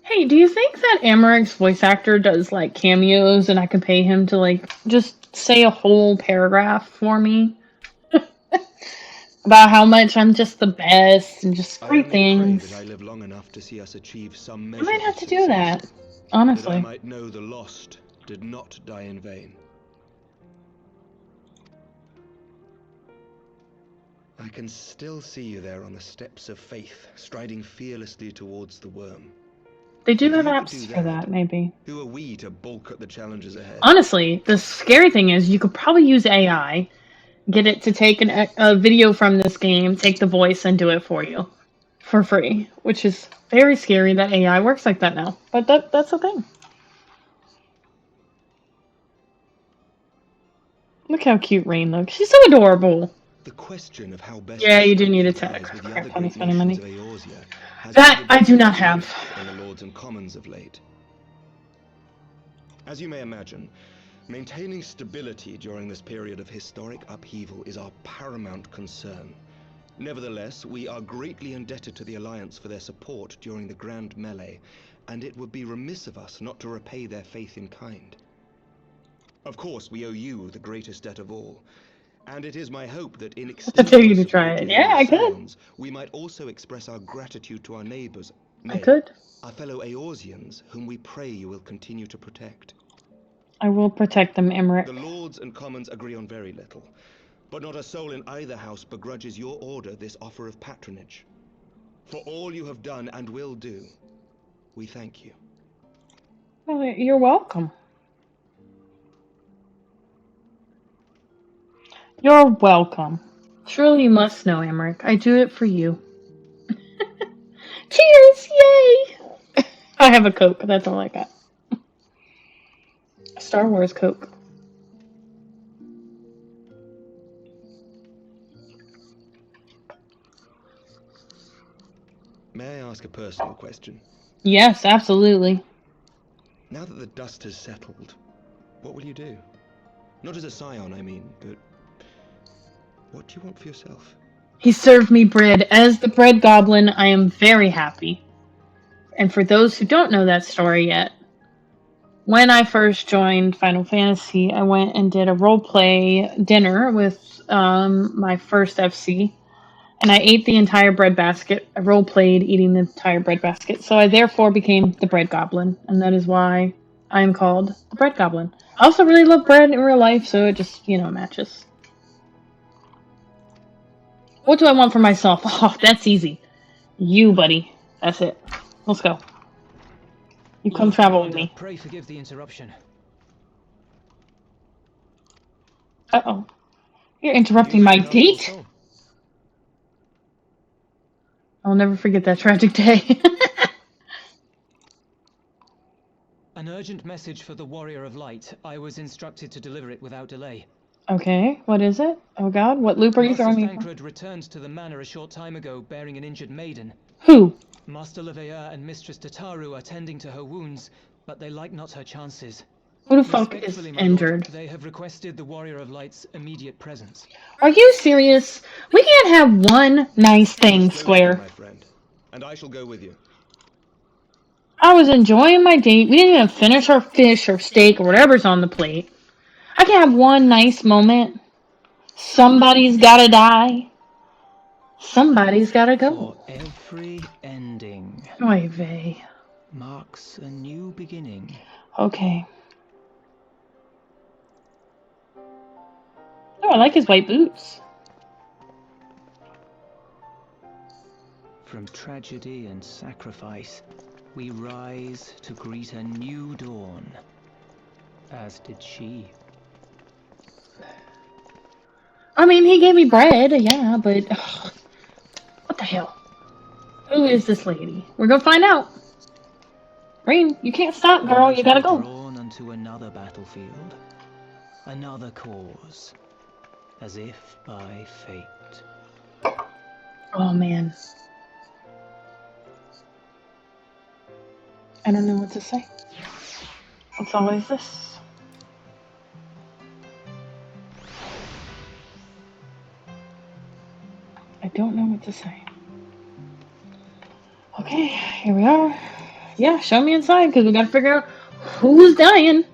Hey, do you think that Emmerich's voice actor does, like, cameos and I could pay him to, like, just say a whole paragraph for me? About how much I'm just the best and just great things. I live long enough to see us achieve some I might have to do that, honestly. That I might know the lost did not die in vain. I can still see you there on the steps of faith, striding fearlessly towards the worm. They do have apps for that, maybe. Who are we to balk at the challenges ahead? Honestly, the scary thing is you could probably use AI, get it to take a video from this game, take the voice, and do it for you. For free. Which is very scary that AI works like that now. But that's okay. Look how cute Rain looks. She's so adorable. The question of how best yeah, you do need a tech. Crap, I'm spending money. That I do not have. In the Lords and Commons of late. As you may imagine, maintaining stability during this period of historic upheaval is our paramount concern. Nevertheless, we are greatly indebted to the Alliance for their support during the Grand Melee, and it would be remiss of us not to repay their faith in kind. Of course, we owe you the greatest debt of all. And it is my hope that in extending you to try it. Yeah, I could. We might also express our gratitude to our neighbors. I could. Our fellow Eorzeans, whom we pray you will continue to protect. I will protect them, Emmerich. The Lords and Commons agree on very little, but not a soul in either house begrudges your order this offer of patronage. For all you have done and will do, we thank you. Well, you're welcome. You're welcome. Surely you must know, Emmerich. I do it for you. Cheers! Yay! I have a Coke. That's all I got. Star Wars Coke. May I ask a personal question? Yes, absolutely. Now that the dust has settled, what will you do? Not as a scion, I mean, but what do you want for yourself? He served me bread. As the bread goblin, I am very happy. And for those who don't know that story yet, when I first joined Final Fantasy, I went and did a roleplay dinner with my first FC, and I ate the entire bread basket. I roleplayed eating the entire bread basket, so I therefore became the bread goblin, and that is why I am called the bread goblin. I also really love bread in real life, so it just, matches. What do I want for myself? Oh, that's easy. You, buddy. That's it. Let's go. You come travel with me. Pray forgive the interruption. Uh-oh. You're interrupting my date? I'll never forget that tragic day. An urgent message for the Warrior of Light. I was instructed to deliver it without delay. Okay, what is it? Oh god, what loop are you throwing me Thancred returned to the manor a short time ago bearing an injured maiden. Who? Master Leveilleur and Mistress Tataru are tending to her wounds, but they like not her chances. Who the fuck is injured? Lord, they have requested the Warrior of Light's immediate presence. Are you serious? We can't have one nice thing, Square. My friend, and I shall go with you. I was enjoying my date. We didn't even finish our fish or steak or whatever's on the plate. I can have one nice moment. Somebody's gotta die. Somebody's gotta go. For every ending Oy vey. Marks a new beginning. Okay. Oh, I like his white boots. From tragedy and sacrifice, we rise to greet a new dawn. As did she. I mean, he gave me bread, yeah, but... Ugh, what the hell? Who is this lady? We're gonna find out. Rain, you can't stop, girl. You gotta go. Drawn onto another battlefield. Another cause. As if by fate. Oh, man. I don't know what to say. It's always this. I don't know what to say. Okay, here we are. Yeah, show me inside, because we gotta figure out who's dying.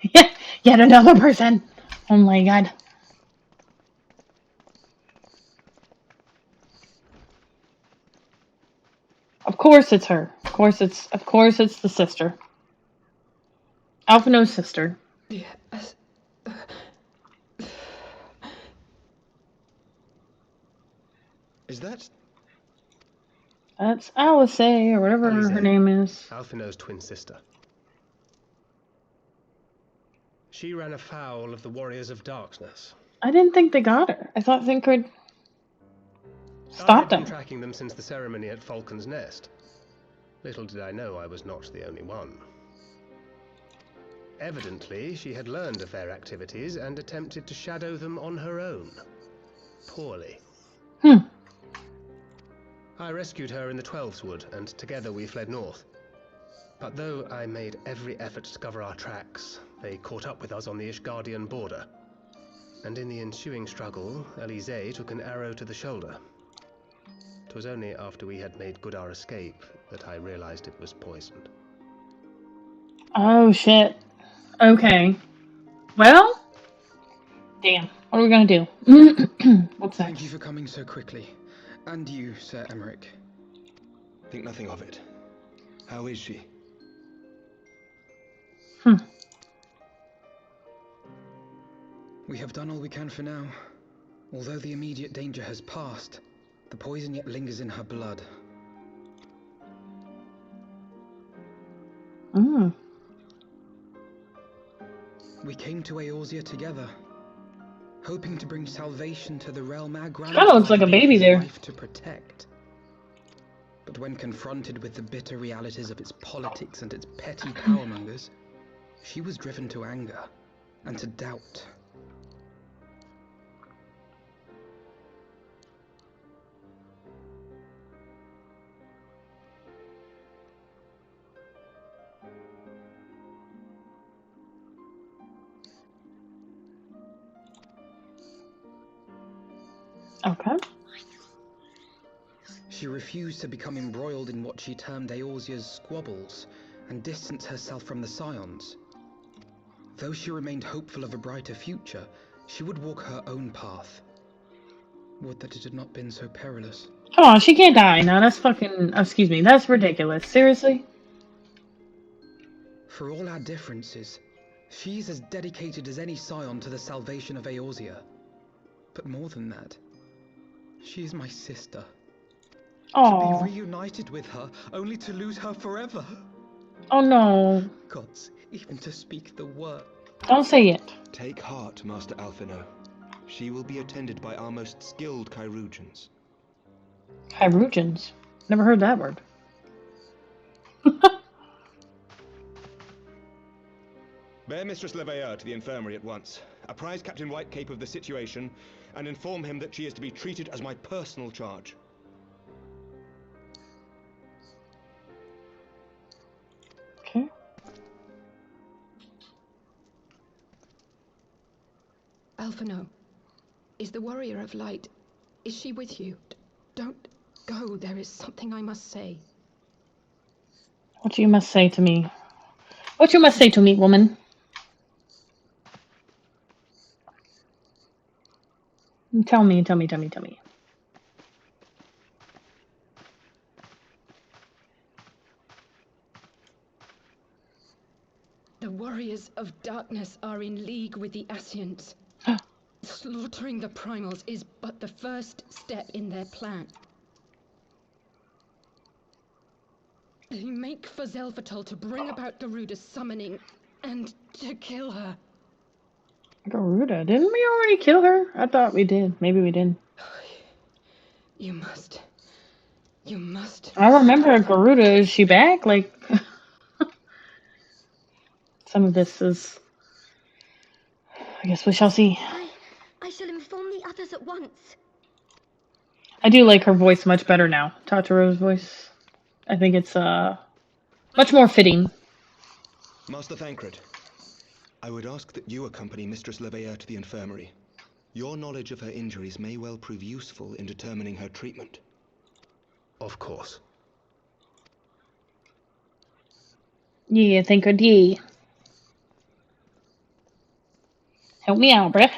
Yeah, yet another person. Oh my god. Of course it's her. Of course it's the sister. Alphino's sister. Yes. Is that? That's Alice, or whatever her name is. Alphino's twin sister. She ran afoul of the Warriors of Darkness. I didn't think they got her. I thought Thancred stopped them. I've been tracking them since the ceremony at Falcon's Nest. Little did I know I was not the only one. Evidently, she had learned of their activities and attempted to shadow them on her own. Poorly. I rescued her in the Twelveswood, and together we fled north. But though I made every effort to cover our tracks, they caught up with us on the Ishgardian border. And in the ensuing struggle, Elise took an arrow to the shoulder. It was only after we had made good our escape that I realized it was poisoned. Oh, shit. Okay. Well, damn. What are we gonna do? What's that? Thank you for coming so quickly. And you, Sir Emmerich. Think nothing of it. How is she? We have done all we can for now. Although the immediate danger has passed, The poison yet lingers in her blood. We came to Eorzea together, hoping to bring salvation to the realm our grandfather kind of looks like a baby gave his there. life to protect. But when confronted with the bitter realities of its politics and its petty powermongers, she was driven to anger and to doubt. Okay. She refused to become embroiled in what she termed Eorzea's squabbles and distance herself from the Scions. Though she remained hopeful of a brighter future, she would walk her own path. Would that it had not been so perilous. Come on, she can't die now. That's fucking... excuse me, that's ridiculous. Seriously? For all our differences, she's as dedicated as any Scion to the salvation of Eorzea. But more than that, she is my sister. Oh. To be reunited with her, only to lose her forever. Oh no. Gods, even to speak the word. Don't say it. Take heart, Master Alphino. She will be attended by our most skilled chirurgeons. Chirurgeons? Never heard that word. Bear Mistress Leveilleur to the infirmary at once. Apprise Captain Whitecape of the situation, and inform him that she is to be treated as my personal charge. Okay. Alphino, is the Warrior of Light, is she with you? Don't go, there is something I must say. What you must say to me? What you must say to me, woman? Tell me. The Warriors of Darkness are in league with the Ascians. Slaughtering the Primals is but the first step in their plan. They make for Zelvatol to bring about Garuda's summoning and to kill her. Garuda? Didn't we already kill her? I thought we did. Maybe we didn't. You must. I remember Garuda. Is she back? Like, some of this is... I guess we shall see. I shall inform the others at once. I do like her voice much better now. Tataro's voice. I think it's much more fitting. Master Thancred, I would ask that you accompany Mistress Leveilleur to the infirmary. Your knowledge of her injuries may well prove useful in determining her treatment. Of course. Yeah, Thancred, yeah. Help me out, bruh.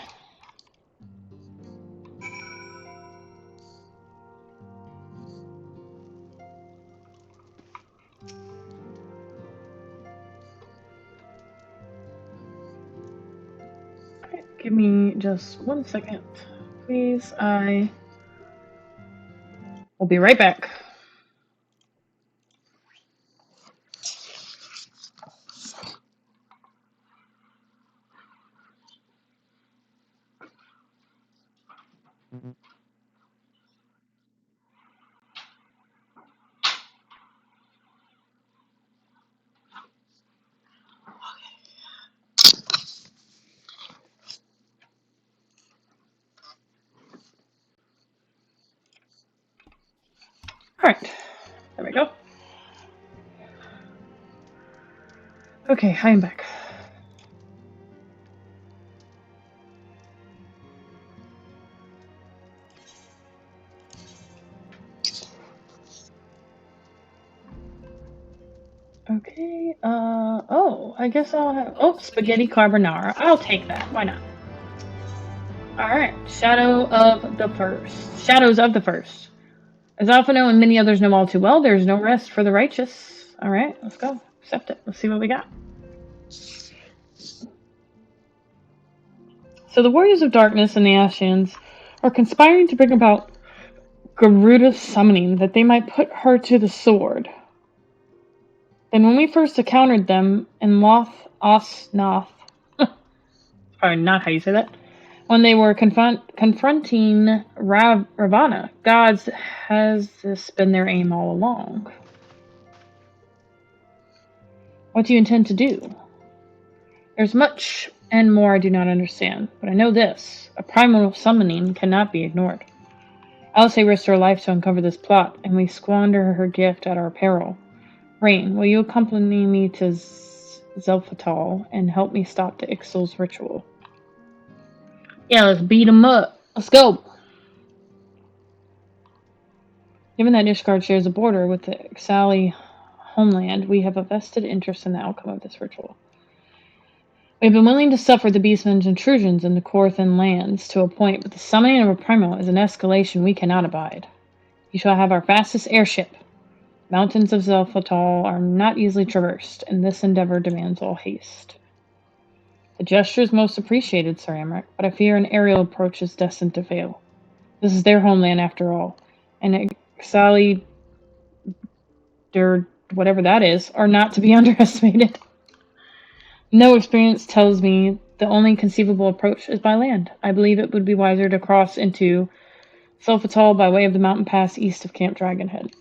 Okay, give me just 1 second, please. I will be right back. Alright, there we go. Okay, I am back. Okay, oh, I guess I'll have, spaghetti carbonara. I'll take that, why not? Alright, Shadows of the First. As Alphino and many others know all too well, there is no rest for the righteous. Alright, let's go. Accept it. Let's see what we got. So the Warriors of Darkness and the Ascians are conspiring to bring about Garuda's summoning, that they might put her to the sword. Then when we first encountered them in Osnoth, probably not how you say that, when they were confronting Ravana, gods, has this been their aim all along? What do you intend to do? There's much and more I do not understand, but I know this. A primal summoning cannot be ignored. Alice risked her life to uncover this plot, and we squander her gift at our peril. Rain, will you accompany me to Zelphatal and help me stop the Ixal's ritual? Yeah, let's beat him up. Let's go. Given that Ishgard shares a border with the Ixali homeland, we have a vested interest in the outcome of this ritual. We have been willing to suffer the Beastmen's intrusions into Korthan lands to a point, but the summoning of a primal is an escalation we cannot abide. You shall have our fastest airship. Mountains of Zelphatal are not easily traversed, and this endeavor demands all haste. The gesture is most appreciated, Sir Amric, but I fear an aerial approach is destined to fail. This is their homeland after all, and Ixali, whatever that is, are not to be underestimated. No experience tells me the only conceivable approach is by land. I believe it would be wiser to cross into Zelphatal by way of the mountain pass east of Camp Dragonhead.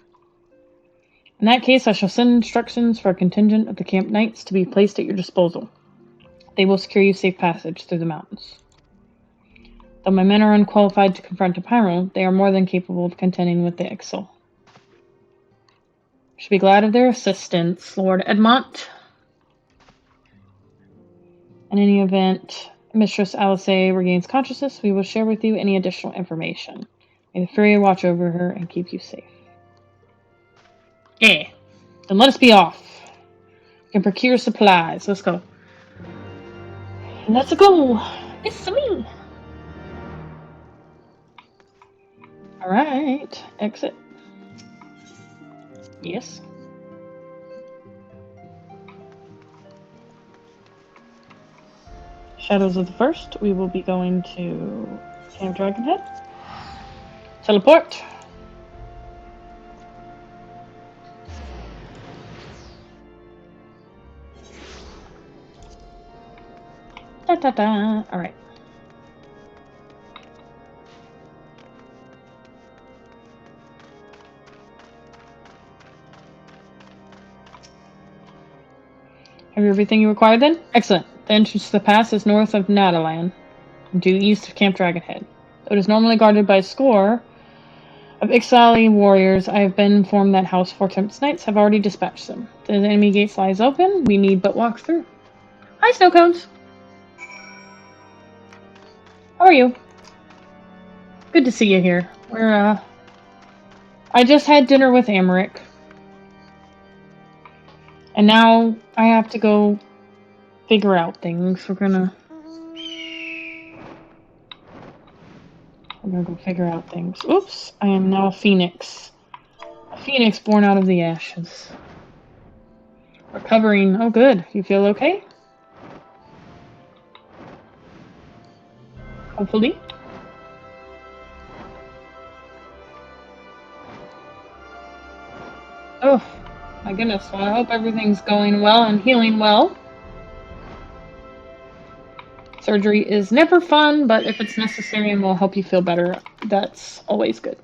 In that case, I shall send instructions for a contingent of the camp knights to be placed at your disposal. They will secure you safe passage through the mountains. Though my men are unqualified to confront a Pyro, they are more than capable of contending with the Ixal. Should be glad of their assistance, Lord Edmont. In any event, Mistress Alice regains consciousness, we will share with you any additional information. May the Fury watch over her and keep you safe. Yeah, then let us be off. We can procure supplies. Let's go. Let's go. It's me. Alright, exit. Yes. Shadows of the First, we will be going to Camp Dragonhead. Teleport. Da-da-da. Alright. Have you everything you require then? Excellent. The entrance to the pass is north of Nadalan, due east of Camp Dragonhead. Though it is normally guarded by a score of Ixali warriors, I have been informed that House Four Tempest Knights have already dispatched them. The enemy gate lies open. We need but walk through. Hi, Snowcones. How are you? Good to see you here. I just had dinner with Amric. And now I have to go figure out things. We're gonna go figure out things. Oops, I am now a phoenix. A phoenix born out of the ashes. Recovering. Oh, good. You feel okay? Hopefully. Oh, my goodness. Well, I hope everything's going well and healing well. Surgery is never fun, but if it's necessary and will help you feel better, that's always good.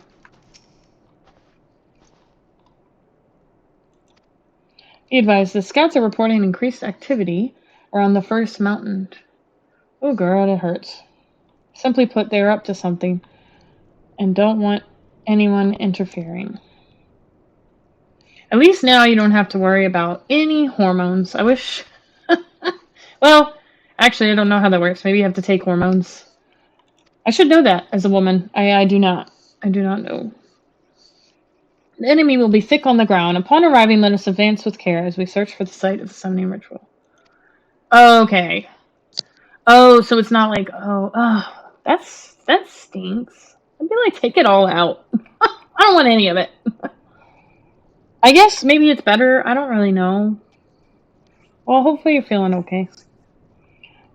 Be advised, the scouts are reporting increased activity around the first mountain. Oh, girl, it hurts. Simply put, they're up to something and don't want anyone interfering. At least now you don't have to worry about any hormones. I wish... Well, actually, I don't know how that works. Maybe you have to take hormones. I should know that as a woman. I do not. I do not know. The enemy will be thick on the ground. Upon arriving, let us advance with care as we search for the site of the summoning ritual. Okay. Oh, so it's not like, that stinks. I'd be like, take it all out. I don't want any of it. I guess maybe it's better. I don't really know. Well, hopefully you're feeling okay.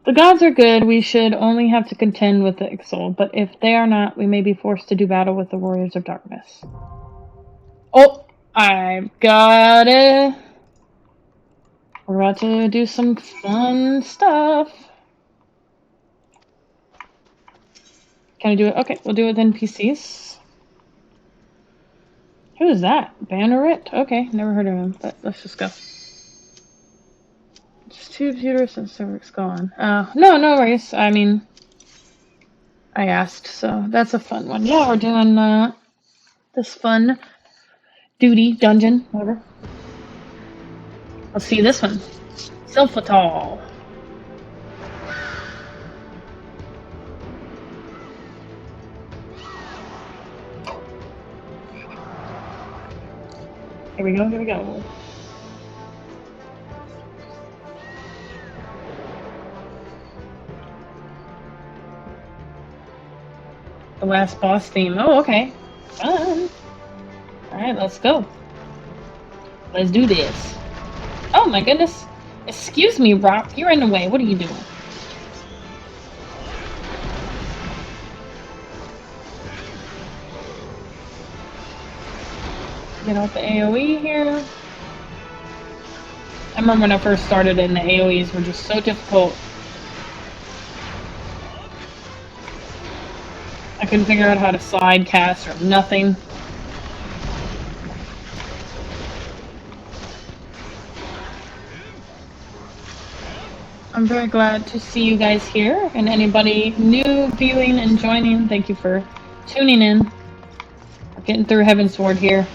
The gods are good. We should only have to contend with the Ixol, but if they are not, we may be forced to do battle with the warriors of darkness. Oh, I've got it. We're about to do some fun stuff. Can I do it? Okay, we'll do it with NPCs. Who is that? Banneret? Okay, never heard of him, but let's just go. Just 2 computers and server's gone. No worries. I mean, I asked, so that's a fun one. Yeah, we're doing this fun duty, dungeon, whatever. Let's see this one. Self-Fatal. Here we go. The last boss theme. Oh, okay. Fun. Alright, let's go. Let's do this. Oh my goodness. Excuse me, Rock. You're in the way. What are you doing? Get out the AoE here. I remember when I first started and the AoEs were just so difficult. I couldn't figure out how to slide cast or nothing. I'm very glad to see you guys here, and anybody new viewing and joining, thank you for tuning in. We're getting through Heavensward here.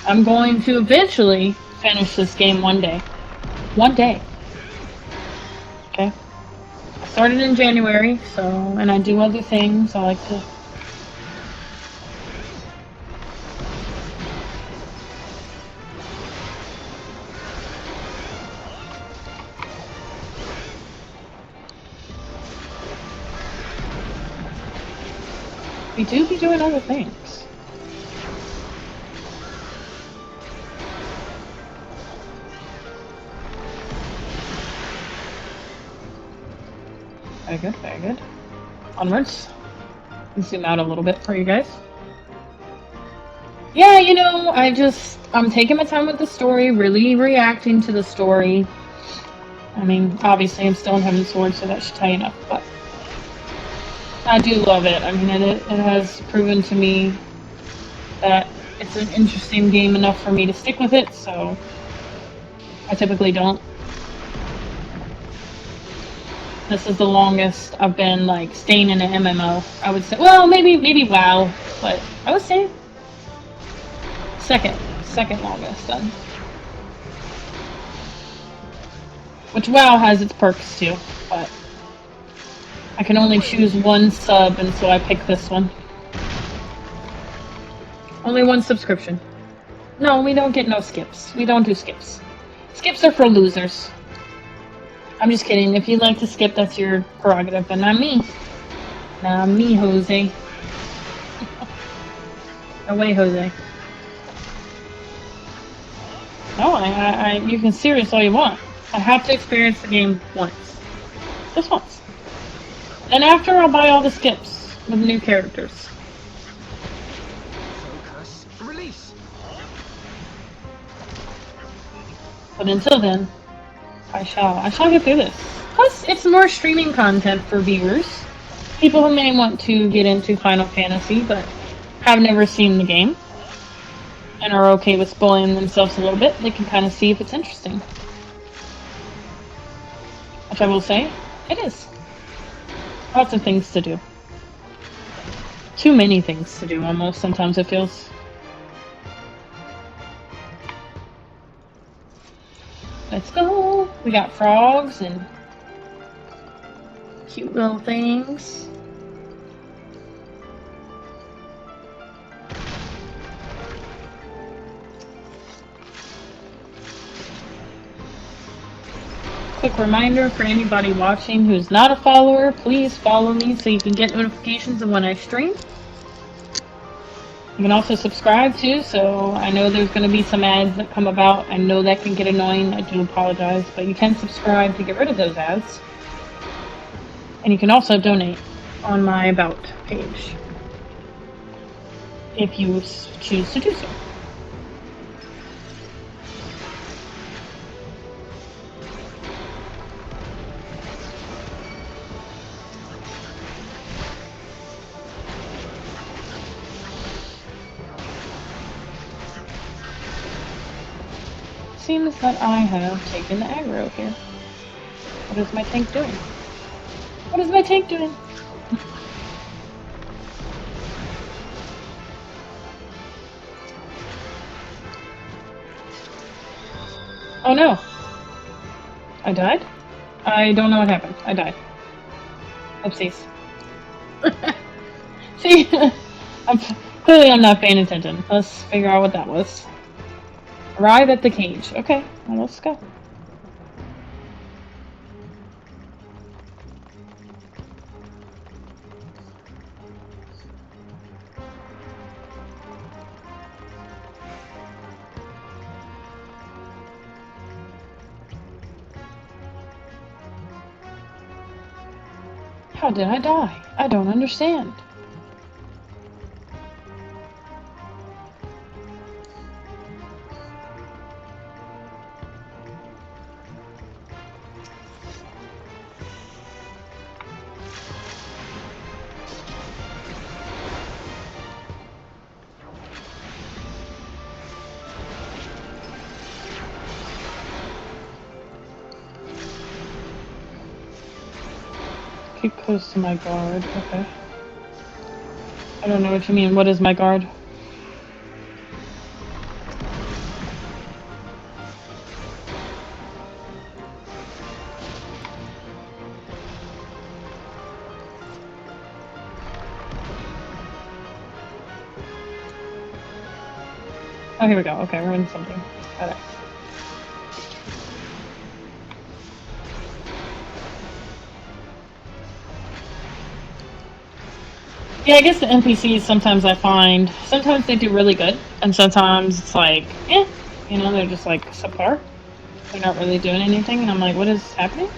I'm going to eventually finish this game one day. One day. Okay? I started in January, so, and I do other things. I like to... We do be doing other things. Very good, very good. Onwards. Let's zoom out a little bit for you guys. Yeah, you know, I'm taking my time with the story, really reacting to the story. I mean, obviously I'm still in Heavensward, so that should tell you enough, but I do love it. I mean, it has proven to me that it's an interesting game enough for me to stick with it, so I typically don't. This is the longest I've been, like, staying in an MMO, I would say. Well, maybe WoW, but I would say second longest then. Which WoW has its perks too, but I can only choose one sub, and so I pick this one. Only one subscription. No, we don't get no skips. We don't do skips. Skips are for losers. I'm just kidding. If you like to skip, that's your prerogative, but not me. Not me, Jose. No way, Jose. No, you can serious all you want. I have to experience the game once. Just once. And after, I'll buy all the skips with new characters. Focus. Release. But until then, I shall get through this. Plus, it's more streaming content for viewers. People who may want to get into Final Fantasy, but have never seen the game, and are okay with spoiling themselves a little bit, they can kind of see if it's interesting. Which I will say, it is. Lots of things to do. Too many things to do, almost, sometimes it feels. Let's go! We got frogs and cute little things. Quick reminder for anybody watching who's not a follower, please follow me so you can get notifications of when I stream. You can also subscribe too, so I know there's going to be some ads that come about. I know that can get annoying. I do apologize, but you can subscribe to get rid of those ads. And you can also donate on my About page if you choose to do so. Seems that I have taken the aggro here. What is my tank doing? What is my tank doing? Oh no! I died? I don't know what happened. I died. Oopsies. See? Clearly I'm not paying attention. Let's figure out what that was. Arrive at the cage. Okay, well, let's go. How did I die? I don't understand. Keep close to my guard. Okay. I don't know what you mean. What is my guard? Oh, here we go. Okay, we're in something. Okay. Yeah, I guess the NPCs sometimes I find, sometimes they do really good, and sometimes it's like, eh, you know, they're just like subpar. They're not really doing anything, and I'm like, what is happening?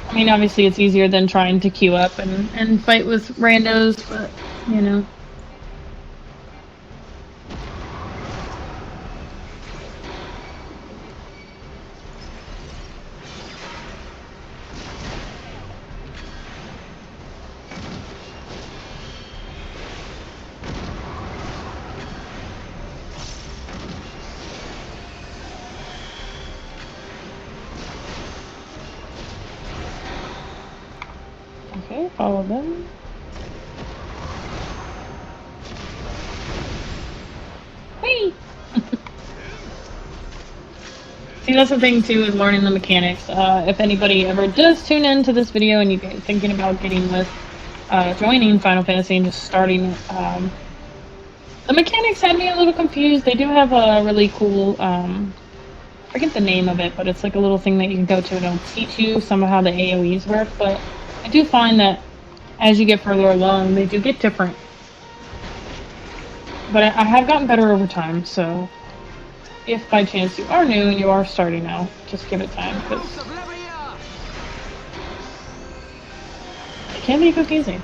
I mean, obviously it's easier than trying to queue up and fight with randos, but, you know. Okay, follow them. Whee! See, that's the thing too, is learning the mechanics. If anybody ever does tune into this video and you're thinking about getting with, joining Final Fantasy and just starting, the mechanics had me a little confused. They do have a really cool, I forget the name of it, but it's like a little thing that you can go to and it'll teach you some of how the AoEs work, but I do find that as you get further along, they do get different. But I have gotten better over time, so if by chance you are new and you are starting out, just give it time, because it can be confusing.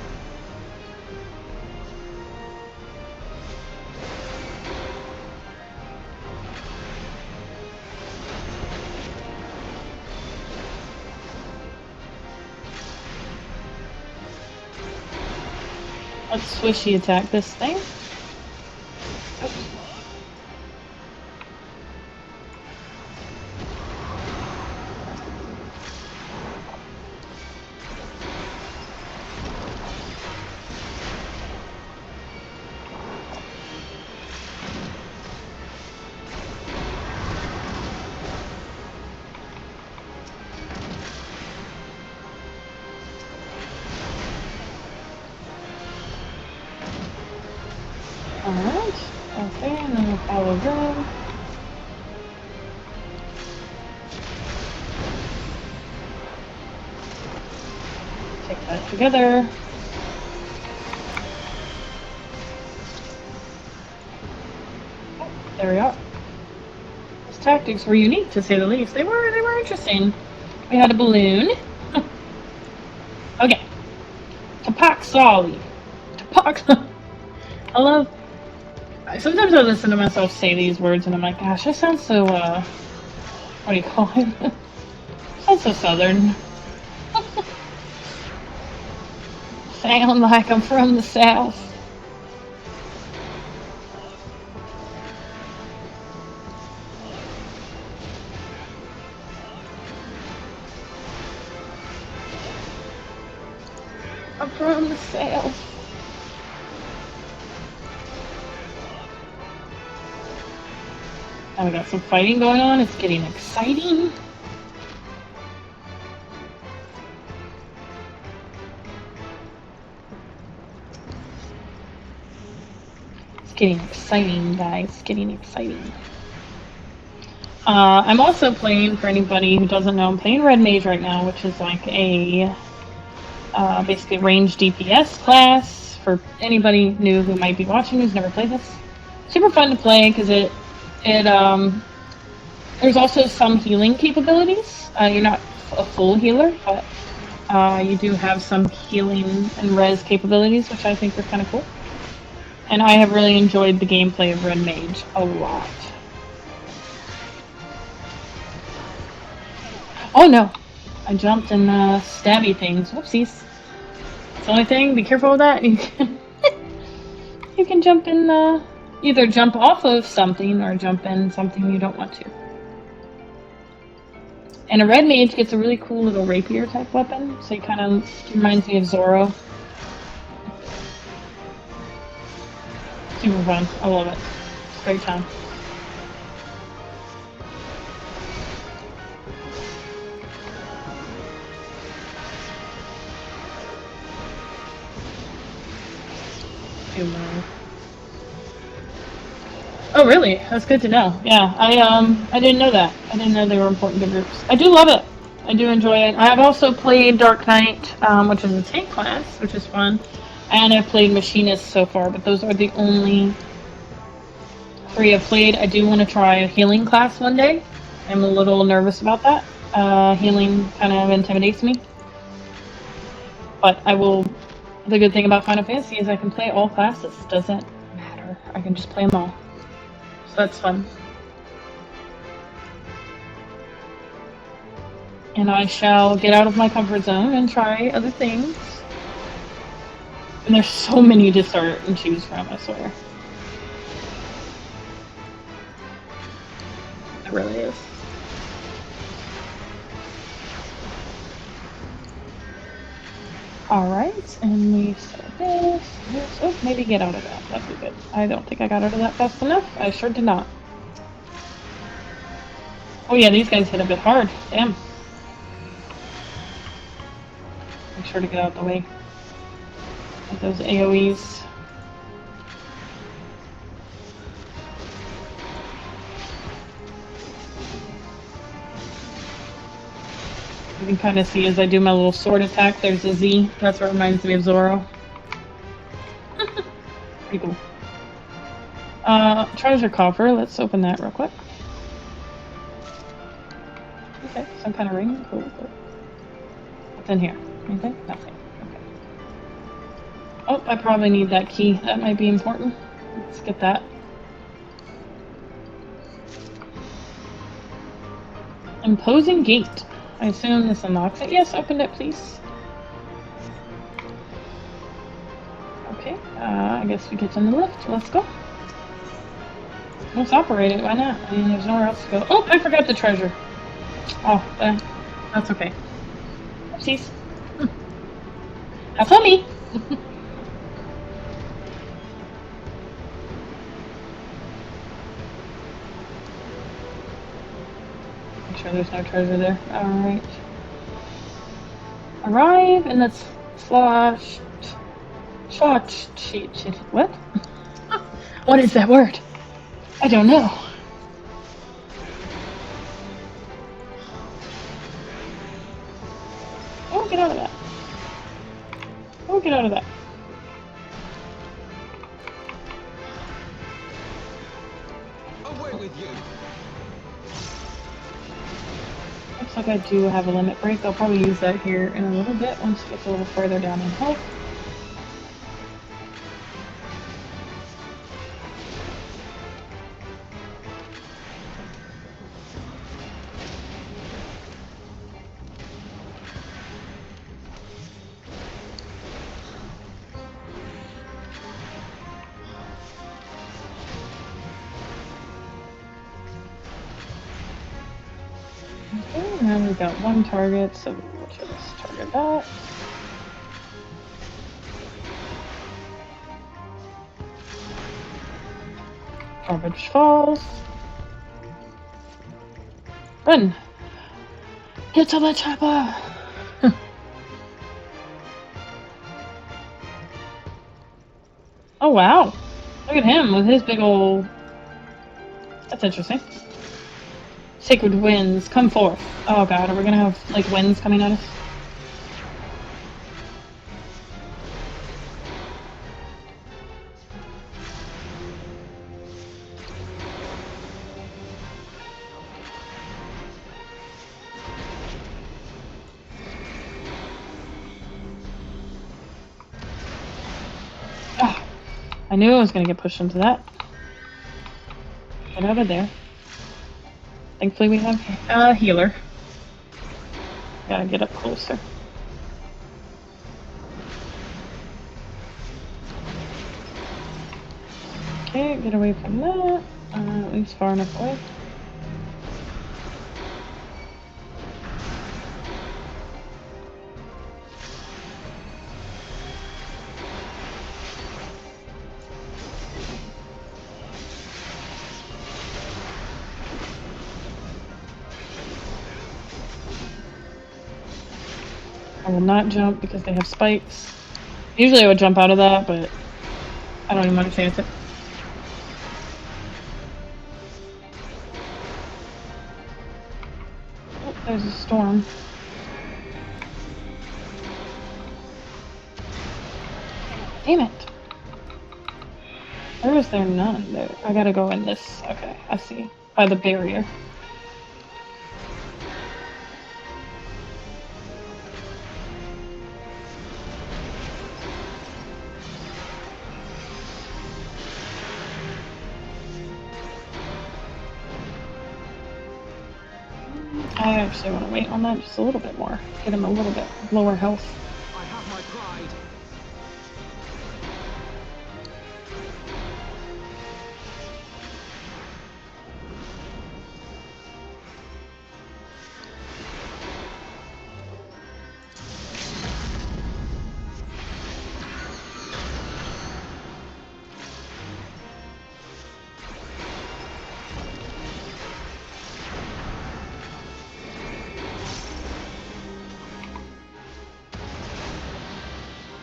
Let's swishy attack this thing. Alright, okay, and then we'll follow them. that together. Oh, there we are. His tactics were unique, to say the least. They were interesting. We had a balloon. Okay. Tapak Sali. Tapak. Sometimes I listen to myself say these words and I'm like, gosh, that sounds so, what do you call it? Sounds so southern. Sound like I'm from the south. I'm from the south. Now we got some fighting going on. It's getting exciting. It's getting exciting, guys. It's getting exciting. I'm also playing, for anybody who doesn't know, I'm playing Red Mage right now, which is like a basically range DPS class for anybody new who might be watching who's never played this. Super fun to play because there's also some healing capabilities. You're not a full healer, but you do have some healing and res capabilities, which I think are kind of cool. And I have really enjoyed the gameplay of Red Mage a lot. Oh no! I jumped in stabby things. Whoopsies. That's the only thing. Be careful with that. You can jump in, either jump off of something or jump in something you don't want to. And a Red Mage gets a really cool little rapier type weapon, so it kind of reminds me of Zoro. Super fun. I love it. It's a great time. Oh really? That's good to know. Yeah, I didn't know that. I didn't know they were important to groups. I do love it. I do enjoy it. I have also played Dark Knight, which is a tank class, which is fun. And I've played Machinist so far, but those are the only 3 I've played. I do want to try a healing class one day. I'm a little nervous about that. Healing kind of intimidates me. But I will... The good thing about Final Fantasy is I can play all classes. It doesn't matter. I can just play them all. So that's fun. And I shall get out of my comfort zone and try other things. And there's so many to start and choose from, I swear. It really is. Alright, and we start this. Oh, maybe get out of that. That'd be good. I don't think I got out of that fast enough. I sure did not. Oh yeah, these guys hit a bit hard. Damn. Make sure to get out of the way. With those AoEs. You can kind of see as I do my little sword attack, there's a Z. That's what reminds me of Zoro. Pretty cool. Treasure coffer. Let's open that real quick. Okay, some kind of ring. Cool. What's in here? Anything? Nothing. Okay. Oh, I probably need that key. That might be important. Let's get that. Imposing gate. I assume this unlocks it. Yes, open it, please. Okay, I guess we get in the lift. Let's go. Let's operate it. Why not? I mean, there's nowhere else to go. Oh, I forgot the treasure. Oh, that's okay. Oopsies. That's on me. Make sure there's no treasure there. Alright. Arrive and let's what? What is that word? I don't know. Oh, get out of that. get out of that. Away with you. Looks like I do have a limit break. I'll probably use that here in a little bit once it gets a little further down in health. Okay, now we've got one target, so we'll just target that. Garbage falls. Run! Get to the chopper! Oh wow! Look at him with his big ol'... That's interesting. Sacred winds, come forth. Oh god, are we gonna have, like, winds coming at us? Ah, I knew I was gonna get pushed into that. Get out of there. Thankfully we have a healer. Gotta get up closer. Okay, get away from that. At least far enough away. I will not jump because they have spikes. Usually I would jump out of that, but I don't even want to chance it. Oh, there's a storm. Damn it. Where is there none? There. I gotta go in this. Okay, I see. By the barrier. I actually want to wait on that just a little bit more. Get him a little bit lower health. I have my pride.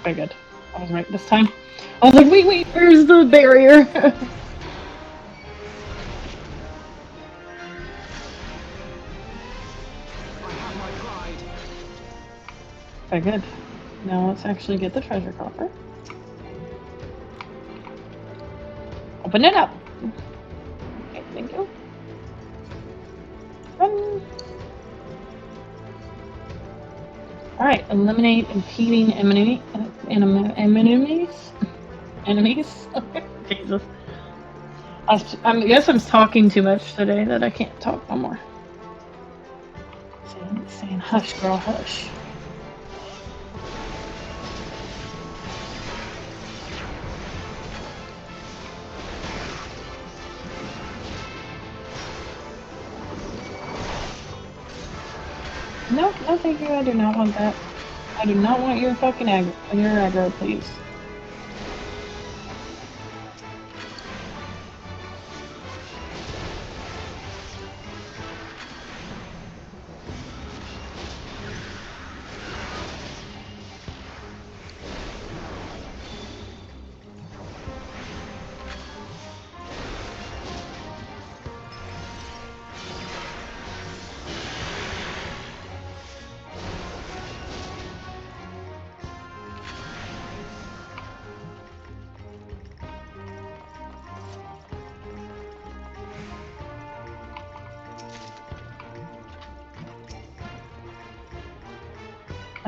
Very good. I was right this time. I was like, wait, where's the barrier? Very good. Now let's actually get the treasure coffer. Open it up. Okay, thank you. Run. Alright, eliminate impeding enemies. Jesus. I guess I'm talking too much today that I can't talk no more. Saying hush, girl, hush. No, thank you. I do not want that. I do not want your fucking aggro, please.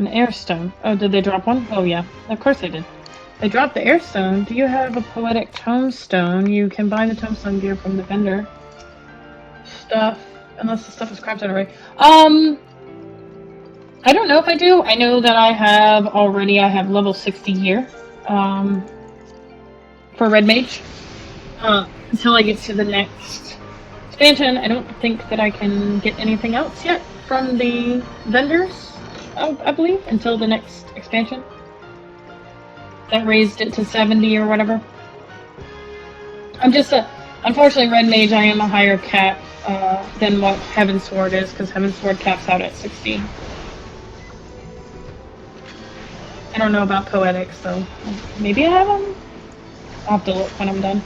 An airstone. Oh, did they drop one? Oh yeah, of course they did. They dropped the airstone. Do you have a poetic tombstone? You can buy the tombstone gear from the vendor. Stuff, unless the stuff is crafted already. I don't know if I do. I know that I have level 60 here. For Red Mage. Until I get to the next expansion, I don't think that I can get anything else yet from the vendors, I believe, until the next expansion. That raised it to 70 or whatever. I'm just unfortunately, Red Mage, I am a higher cap than what Heaven's Sword is, because Heaven's Sword caps out at 60. I don't know about Poetics, so maybe I have them? I'll have to look when I'm done.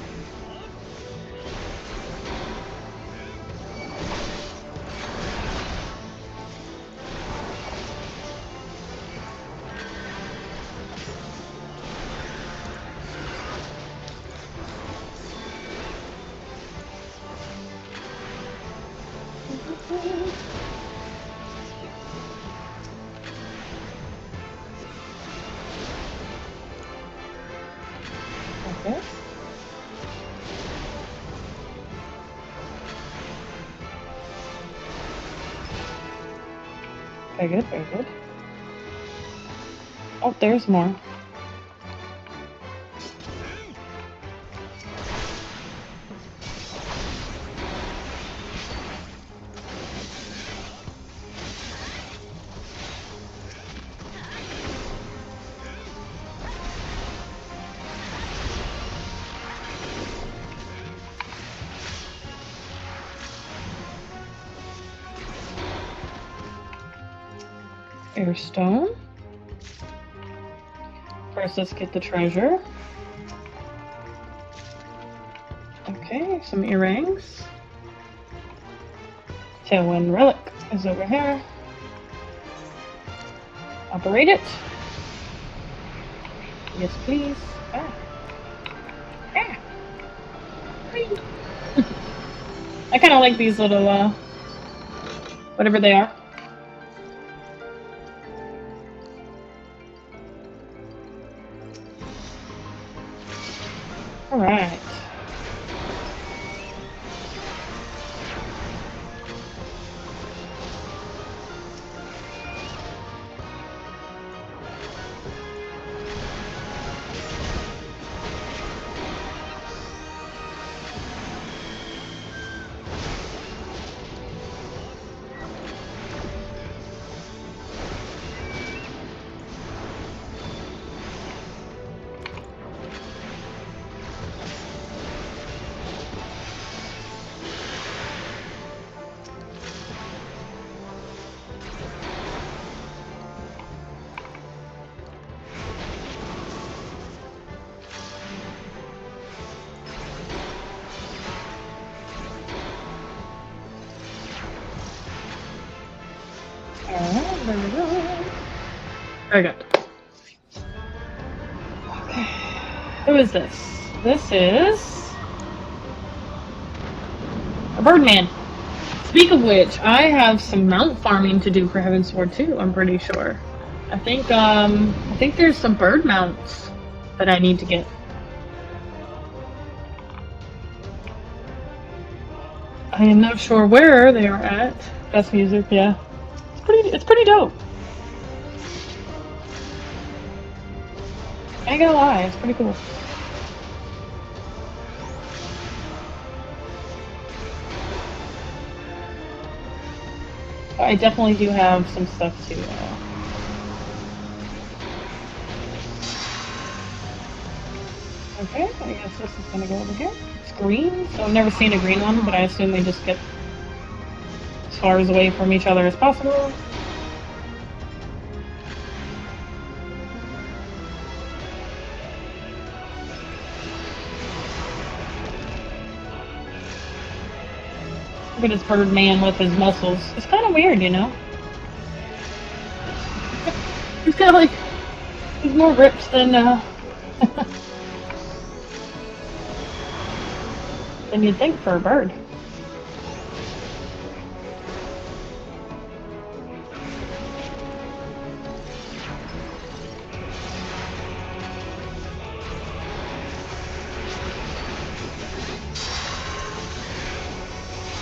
Okay. Very good, very good. Oh, there's more. Airstone. First, let's get the treasure. Okay, some earrings. Tailwind relic is over here. Operate it. Yes, please. Ah. Ah. I kind of like these little, whatever they are. Alright. There we go. Very good. Okay. Who is this? This is a Birdman. Speak of which, I have some mount farming to do for Heaven's Sword too, I'm pretty sure. I think there's some bird mounts that I need to get. I am not sure where they are at. Best music, yeah. It's pretty dope. I ain't gonna lie, it's pretty cool. I definitely do have some stuff to Okay, I guess this is gonna go over here. It's green, so I've never seen a green one, but I assume they just get as far away from each other as possible. Look at this bird man with his muscles. It's kind of weird, you know? He's kind of like, he's more ripped than, than you'd think for a bird.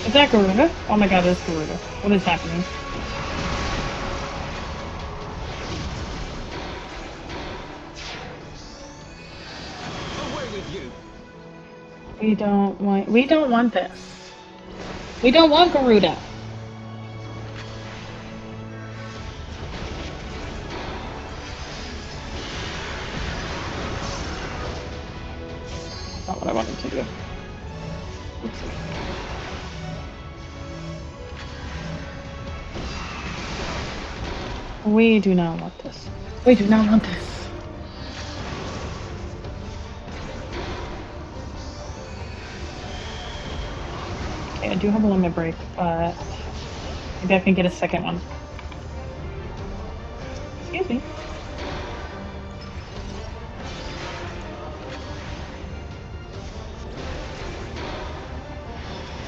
Is that Garuda? Oh my god, that's Garuda. What is happening? Away with you! We don't want this. We don't want Garuda. That's not what I wanted to do. We do not want this. We do not want this. Okay, I do have a limit break, but maybe I can get a second one. Excuse me.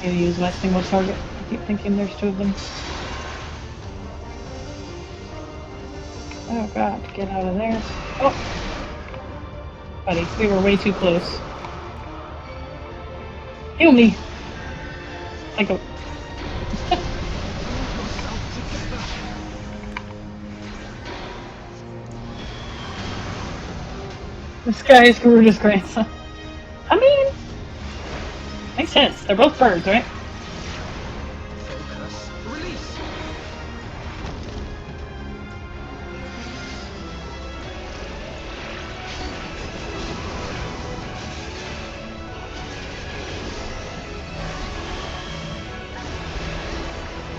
Maybe use my single target. I keep thinking there's two of them. Oh god, get out of there. Oh! Buddy, we were way too close. Heal me! I go. This guy is Garuda's grandson. I mean, makes sense. They're both birds, right? Focus. Release!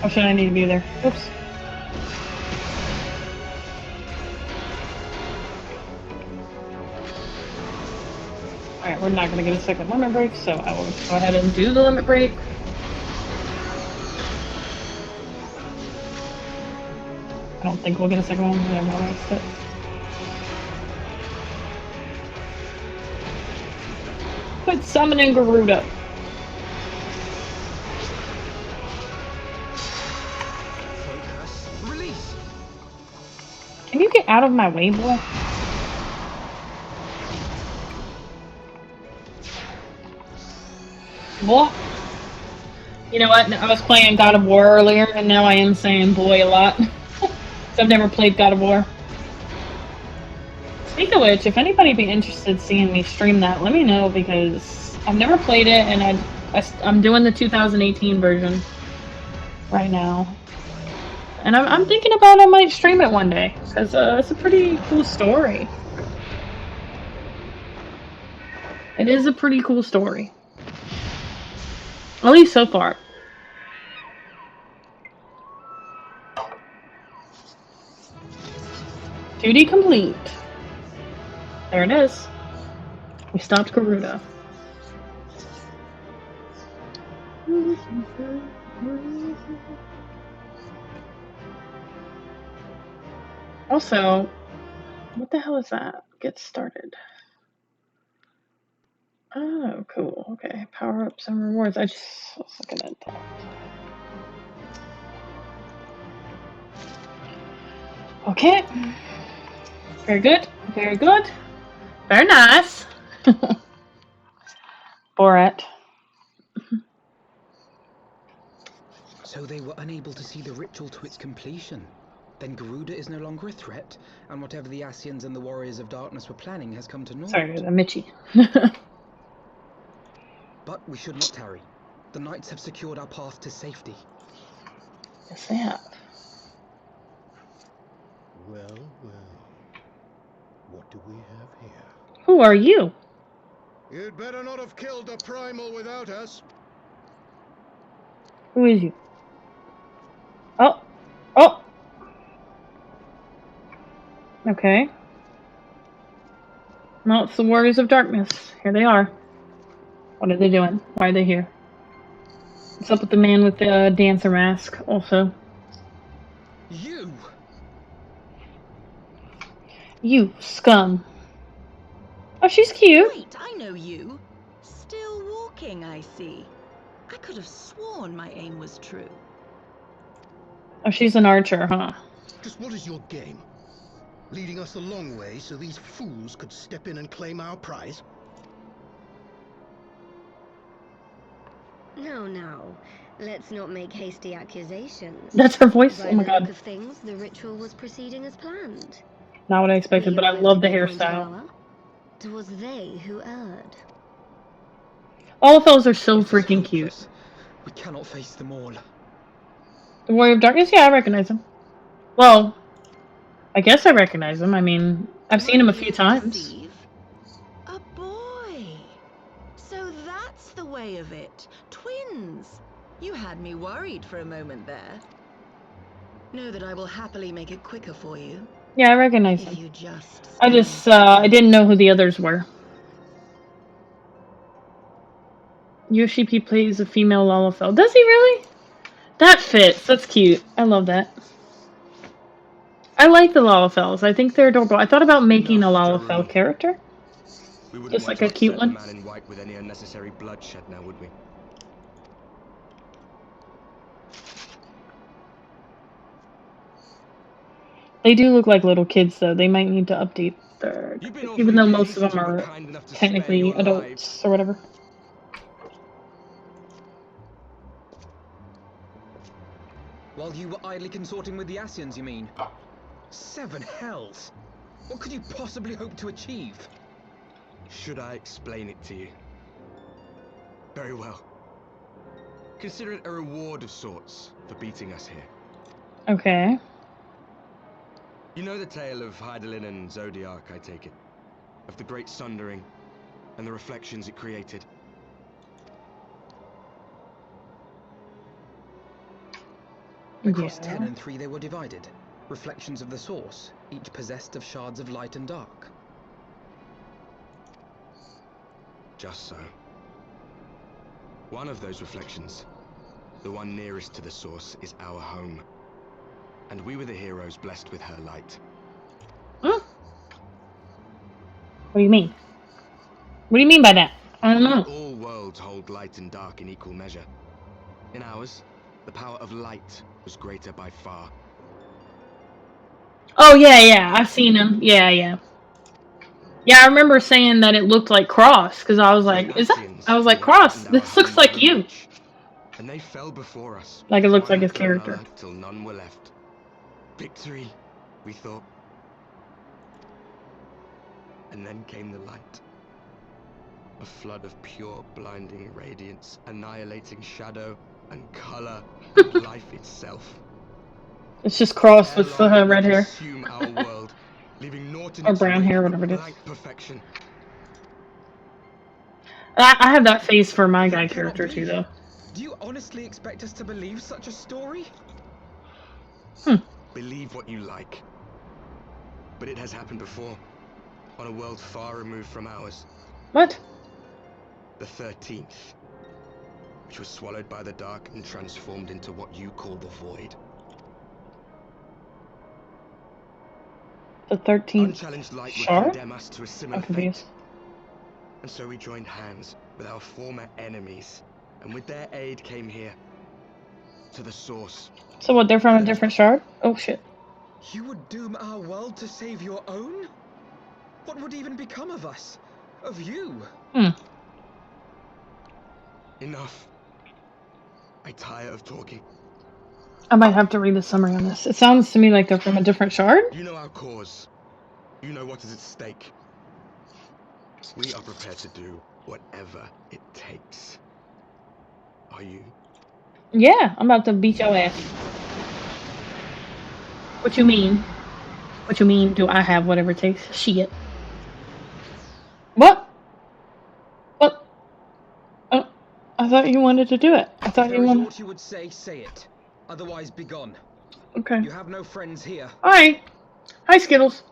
Or should I need to be there? Oops. Alright, we're not gonna get a second limit break, so I will go ahead and do the limit break. I don't think we'll get a second one, but I'm gonna waste it. Quit summoning Garuda. Focus. Release! Can you get out of my way, boy? Boy? You know what? I was playing God of War earlier, and now I am saying boy a lot. So I've never played God of War. Speaking of which, if anybody be interested in seeing me stream that, let me know, because I've never played it, and I'm doing the 2018 version right now. And I'm thinking about I might stream it one day, because it's a pretty cool story. It is a pretty cool story. At least so far. Duty complete. There it is. We stopped Garuda. Also, what the hell is that? Get started. Oh, cool. Okay, power-ups and rewards. I just was looking at that. Okay. Very good. Very good. Very nice. Borat. So they were unable to see the ritual to its completion. Then Garuda is no longer a threat, and whatever the Ascians and the Warriors of Darkness were planning has come to naught. Sorry, Mitchie. But we should not tarry. The knights have secured our path to safety. Yes, they have. Well, well. What do we have here? Who are you? You'd better not have killed the primal without us. Who is you? Oh. Oh. Okay. Well, it's the Warriors of Darkness. Here they are. What are they doing? Why are they here? What's up with the man with the dancer mask, also? You! You scum. Oh, she's cute. Wait, I know you. Still walking, I see. I could have sworn my aim was true. Oh, she's an archer, huh? Just what is your game? Leading us a long way so these fools could step in and claim our prize? Now. Let's not make hasty accusations. That's her voice? By Oh my the look god. of things, the ritual was proceeding as planned. Not what I expected, but I love the hairstyle. It was they who erred. All fellas are so freaking cute. We cannot face them all. The Warrior of Darkness? Yeah, I recognize him. Well, I guess I recognize him. I mean, I've seen him a few times. A boy. So that's the way of it. Twins. You had me worried for a moment there. Know that I will happily make it quicker for you. Yeah, I recognize him. You just I didn't know who the others were. Yoshi plays a female Lalafell. Does he really? That fits. That's cute. I love that. I like the Lalafells. I think they're adorable. I thought about making a Lalafell character. Just like a cute one. Man in white with any unnecessary bloodshed now, would we? They do look like little kids, though. They might need to update their... Even though most of them are technically adults or whatever. While you were idly consorting with the Ascians, you mean? 7 hells! What could you possibly hope to achieve? Should I explain it to you? Very well. Consider it a reward of sorts for beating us here. Okay. You know the tale of Hydaelyn and Zodiac, I take it? Of the great sundering and the reflections it created? Across 10 and 3 they were divided. Reflections of the source, each possessed of shards of light and dark. Just so. One of those reflections, the one nearest to the source, is our home. And we were the heroes blessed with her light. Huh? What do you mean? What do you mean by that? I don't know. All worlds hold light and dark in equal measure. In ours, the power of light was greater by far. Oh, yeah, I've seen him. Yeah. Yeah, I remember saying that it looked like Cross, because I was like, I was like, Cross, this looks like you. And they fell before us. Like it looks like his character. Till none were left. Victory, we thought. And then came the light. A flood of pure, blinding radiance, annihilating shadow and color and life itself. It's just Cross with red hair. Our world, leaving naught in or brown hair, whatever it is. Perfection. I have that face for my guy character too, though. Do you honestly expect us to believe such a story? Believe what you like. But it has happened before. On a world far removed from ours. What? The 13th. Which was swallowed by the dark and transformed into what you call the void. The 13th Unchallenged light would condemn us to a similar fate. And so we joined hands with our former enemies. And with their aid came here. To the source. So what, they're from a different shard? Oh shit. You would doom our world to save your own? What would even become of us? Of you? Enough. I tire of talking. I might have to read the summary on this. It sounds to me like they're from a different shard. You know our cause. You know what is at stake. We are prepared to do whatever it takes. Are you? Yeah, I'm about to beat your ass. What you mean? What you mean, do I have whatever it takes? Shit. What? What? Oh, I thought you wanted to do it. I thought you wanted... What you would say it. Otherwise, be gone. Okay. You have no friends here. Alright. Hi, Skittles.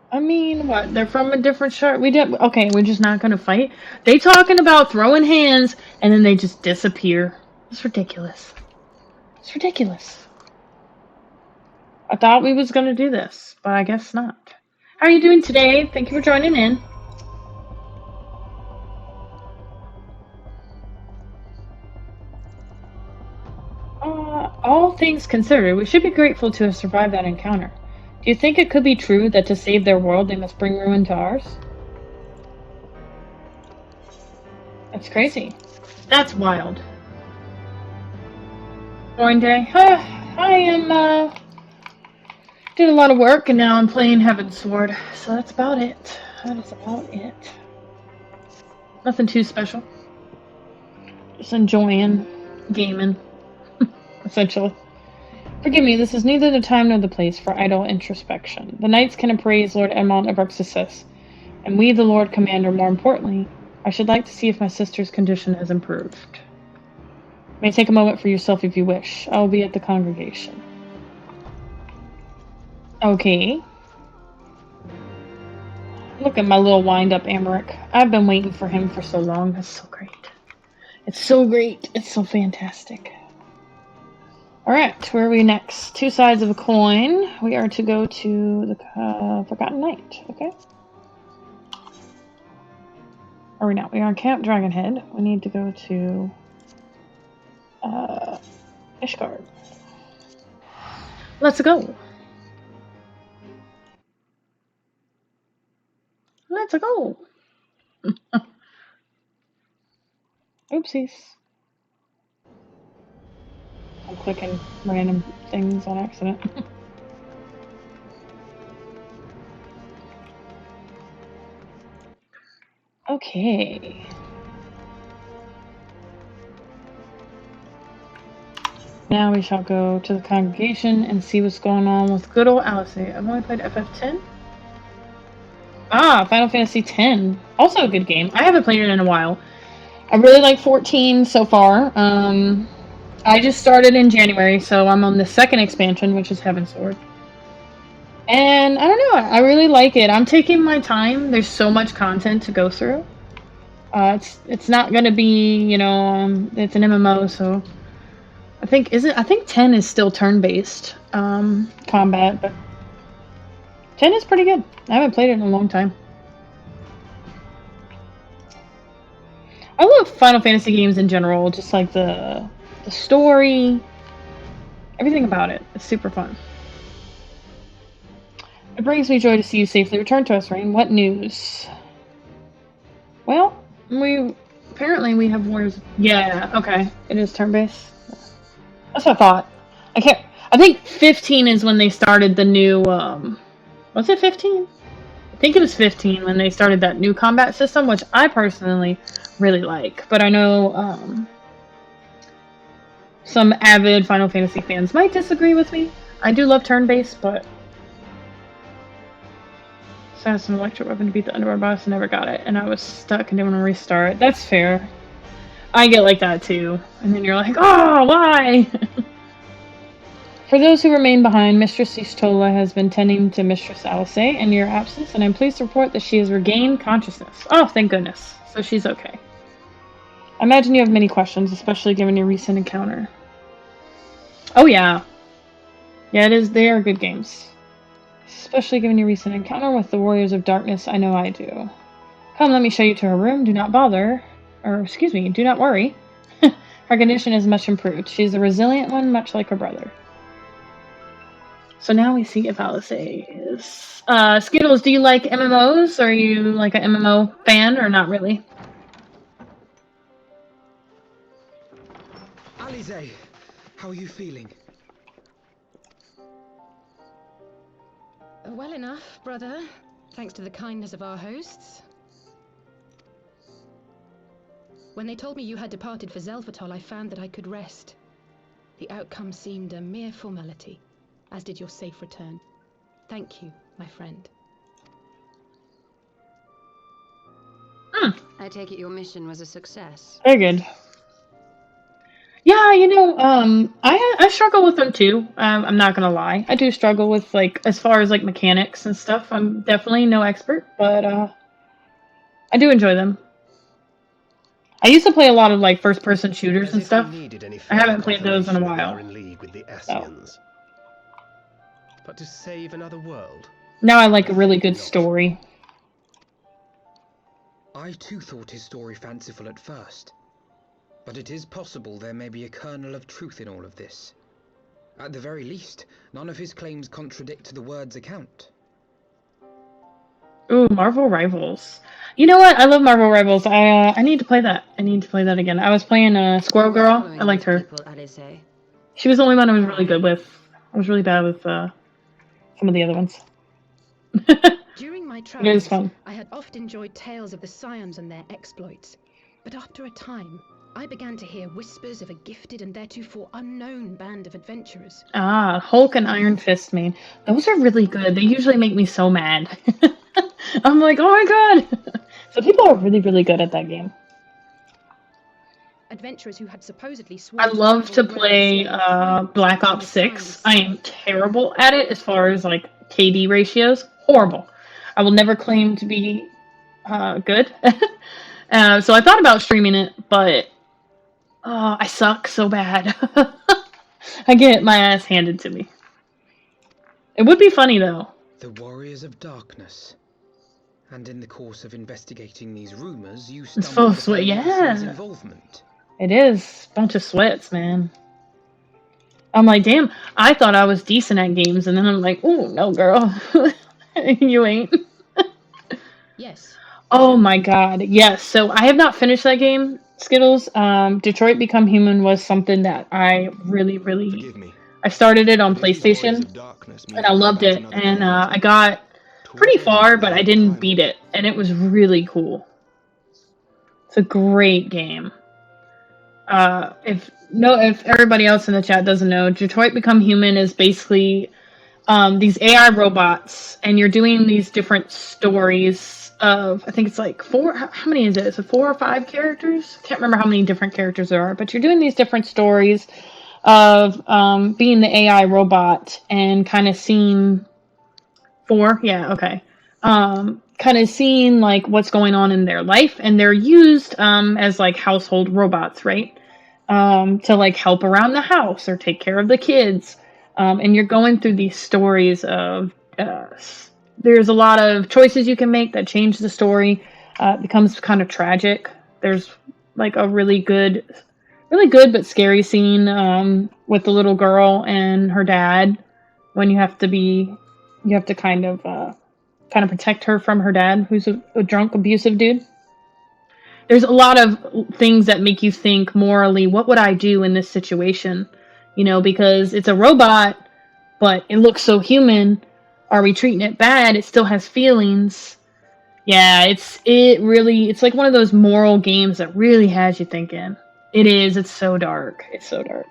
I mean, what? They're from a different shard. Okay, we're just not gonna fight. They talking about throwing hands, and then they just disappear. It's ridiculous. It's ridiculous. I thought we was gonna do this, but I guess not. How are you doing today? Thank you for joining in. All things considered, we should be grateful to have survived that encounter. Do you think it could be true that to save their world, they must bring ruin to ours? That's crazy. That's wild. Morning day. I am, did a lot of work, and now I'm playing Heaven's Sword. So that's about it. That is about it. Nothing too special. Just enjoying gaming, essentially. Forgive me, this is neither the time nor the place for idle introspection. The knights can appraise Lord Edmond of Arxesis, and we, the Lord Commander, more importantly, I should like to see if my sister's condition has improved. May take a moment for yourself if you wish. I will be at the congregation. Okay. Look at my little wind-up Amaric. I've been waiting for him for so long. That's so great. It's so great. It's so fantastic. Alright, where are we next? Two sides of a coin. We are to go to the Forgotten Knight. Okay. Are we not? We are on Camp Dragonhead. We need to go to Ishgard. Let's go. Let's go. Oopsies. I'm clicking random things on accident. Okay. Now we shall go to the congregation and see what's going on with good old Alice. I've only played FF10. Ah, Final Fantasy X. Also a good game. I haven't played it in a while. I really like 14 so far. I just started in January, so I'm on the second expansion, which is Heaven's Sword. And I don't know, I really like it. I'm taking my time. There's so much content to go through. It's not gonna be, you know, it's an MMO, so I think 10 is still turn-based combat, but 10 is pretty good. I haven't played it in a long time. I love Final Fantasy games in general, just like the story, everything about it. It's super fun. It brings me joy to see you safely return to us, Rain. What news? Well, apparently we have Warriors. Yeah, okay. It is turn-based. That's what I thought. I think 15 is when they started the new, was it 15? I think it was 15 when they started that new combat system, which I personally really like. But I know, some avid Final Fantasy fans might disagree with me. I do love turn-based, but so I had an electric weapon to beat the underworld boss and never got it, and I was stuck and didn't want to restart. That's fair. I get like that too. And then you're like, oh, why? For those who remain behind, Mistress Ishtola has been tending to Mistress Alice in your absence, and I'm pleased to report that she has regained consciousness. Oh, thank goodness. So she's okay. I imagine you have many questions, especially given your recent encounter. Oh, yeah. Yeah, they are good games. Especially given your recent encounter with the Warriors of Darkness, I know I do. Come, let me show you to her room. Do not bother. Or, excuse me, do not worry. Her condition is much improved. She's a resilient one, much like her brother. So now we see if Alice is... Skittles, do you like MMOs? Are you like an MMO fan or not really? Alice, how are you feeling? Well enough, brother. Thanks to the kindness of our hosts. When they told me you had departed for Zelvatol, I found that I could rest. The outcome seemed a mere formality, as did your safe return. Thank you, my friend. I take it your mission was a success. Very good. Yeah, you know, I struggle with them too. I'm not gonna lie. I do struggle with, like, as far as, like, mechanics and stuff. I'm definitely no expert, but, I do enjoy them. I used to play a lot of, like, first-person shooters and stuff. I haven't played those in a while. In league with the Estinien. But to save another world? Now I like a really good story. I too thought his story fanciful at first. But it is possible there may be a kernel of truth in all of this. At the very least, none of his claims contradict the word's account. Ooh, Marvel Rivals. You know what? I love Marvel Rivals. I need to play that. I need to play that again. I was playing Squirrel Girl. I liked her. She was the only one I was really good with. I was really bad with some of the other ones. During my It is travels, fun. I had oft enjoyed tales of the Scions and their exploits. But after a time, I began to hear whispers of a gifted and theretofore unknown band of adventurers. Ah, Hulk and Iron Fist, man. Those are really good. They usually make me so mad. I'm like, oh my god! So people are really, really good at that game. Adventurers who had supposedly I sworn love to travel play roads, Black Ops 6. I am terrible at it as far as like KD ratios. Horrible. I will never claim to be good. So I thought about streaming it, but I suck so bad. I get my ass handed to me. It would be funny though. The Warriors of Darkness. And in the course of investigating these rumors, you It's full stumbled of sweat. upon the Ascien's Yeah. involvement. It is. Bunch of sweats, man. I'm like, damn, I thought I was decent at games, and then I'm like, oh, no, girl. You ain't. Yes. Oh my god, yes. So I have not finished that game, Skittles. Detroit Become Human was something that I really, really... Forgive me. I started it on But if these PlayStation, warriors of darkness mean and I to drive loved out it, another and I conflict, got pretty towards our far, end but is I the didn't time. beat it, and it was really cool. It's a great game. If everybody else in the chat doesn't know, Detroit Become Human is basically these AI robots, and you're doing these different stories of, I think it's like four. How many is it? Is it 4 or 5 characters? Can't remember how many different characters there are, but you're doing these different stories of being the AI robot and kind of seeing 4. Yeah, okay. Kind of seeing like what's going on in their life, and they're used as like household robots, right? To like help around the house or take care of the kids. And you're going through these stories of there's a lot of choices you can make that change the story. It becomes kind of tragic. There's like a really good but scary scene with the little girl and her dad when you have to kind of protect her from her dad, who's a drunk, abusive dude. There's a lot of things that make you think morally, what would I do in this situation? You know, because it's a robot, but it looks so human. Are we treating it bad? It still has feelings. Yeah, it's like one of those moral games that really has you thinking. It is. It's so dark. It's so dark.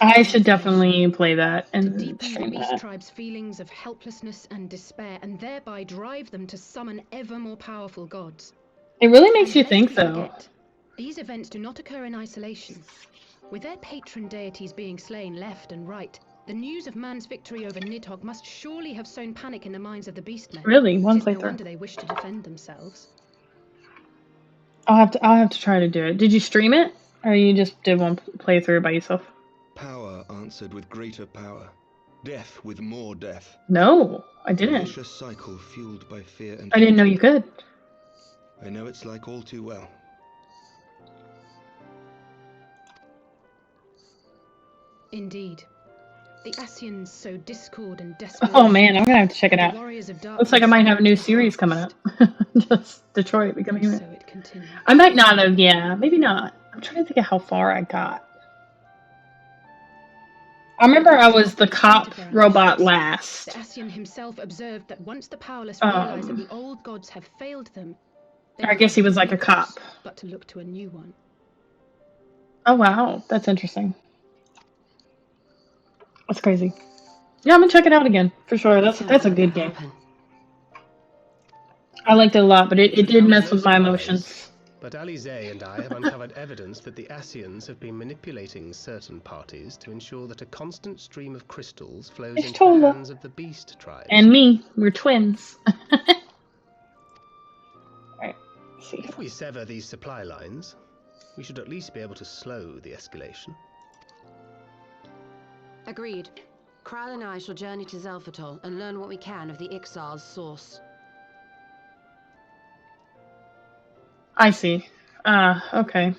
I should definitely play that and stream Beast that. tribe's feelings of helplessness and despair, and thereby drive them to summon ever more powerful gods. It really makes you lest think, we though. forget, these events do not occur in isolation. With their patron deities being slain left and right, the news of man's victory over Nidhogg must surely have sown panic in the minds of the beastmen. Really? One No playthrough. wonder they wish to defend themselves. I'll have to try to do it. Did you stream it, or you just did one playthrough by yourself? Power answered with greater power. Death with more death. No, I A didn't. vicious cycle fueled by fear and I didn't know hatred. you could. I know it's like all too well. Indeed. The Ascians sow discord and desperation. Oh man, I'm gonna have to check it The out. warriors of Looks like I darkness might have a new reap series coming up. Just Detroit Becoming Human. So it continues. I might not have. Yeah, maybe not. I'm trying to think of how far I got. I remember I was the cop robot last. The Ascian himself observed that once the powerless realize that the old gods have failed them, I guess he was like a cop. but to look to a new one. Oh wow, that's interesting. That's crazy. Yeah, I'm gonna check it out again for sure. That's a good game. I liked it a lot, but it did mess with my emotions. But Alizé and I have uncovered evidence that the Ascians have been manipulating certain parties to ensure that a constant stream of crystals flows into the hands of the Beast tribe. And me, we're twins. Alright, see. If we sever these supply lines, we should at least be able to slow the escalation. Agreed. Kral and I shall journey to Zelfatol and learn what we can of the Ixal's source. I see. Okay.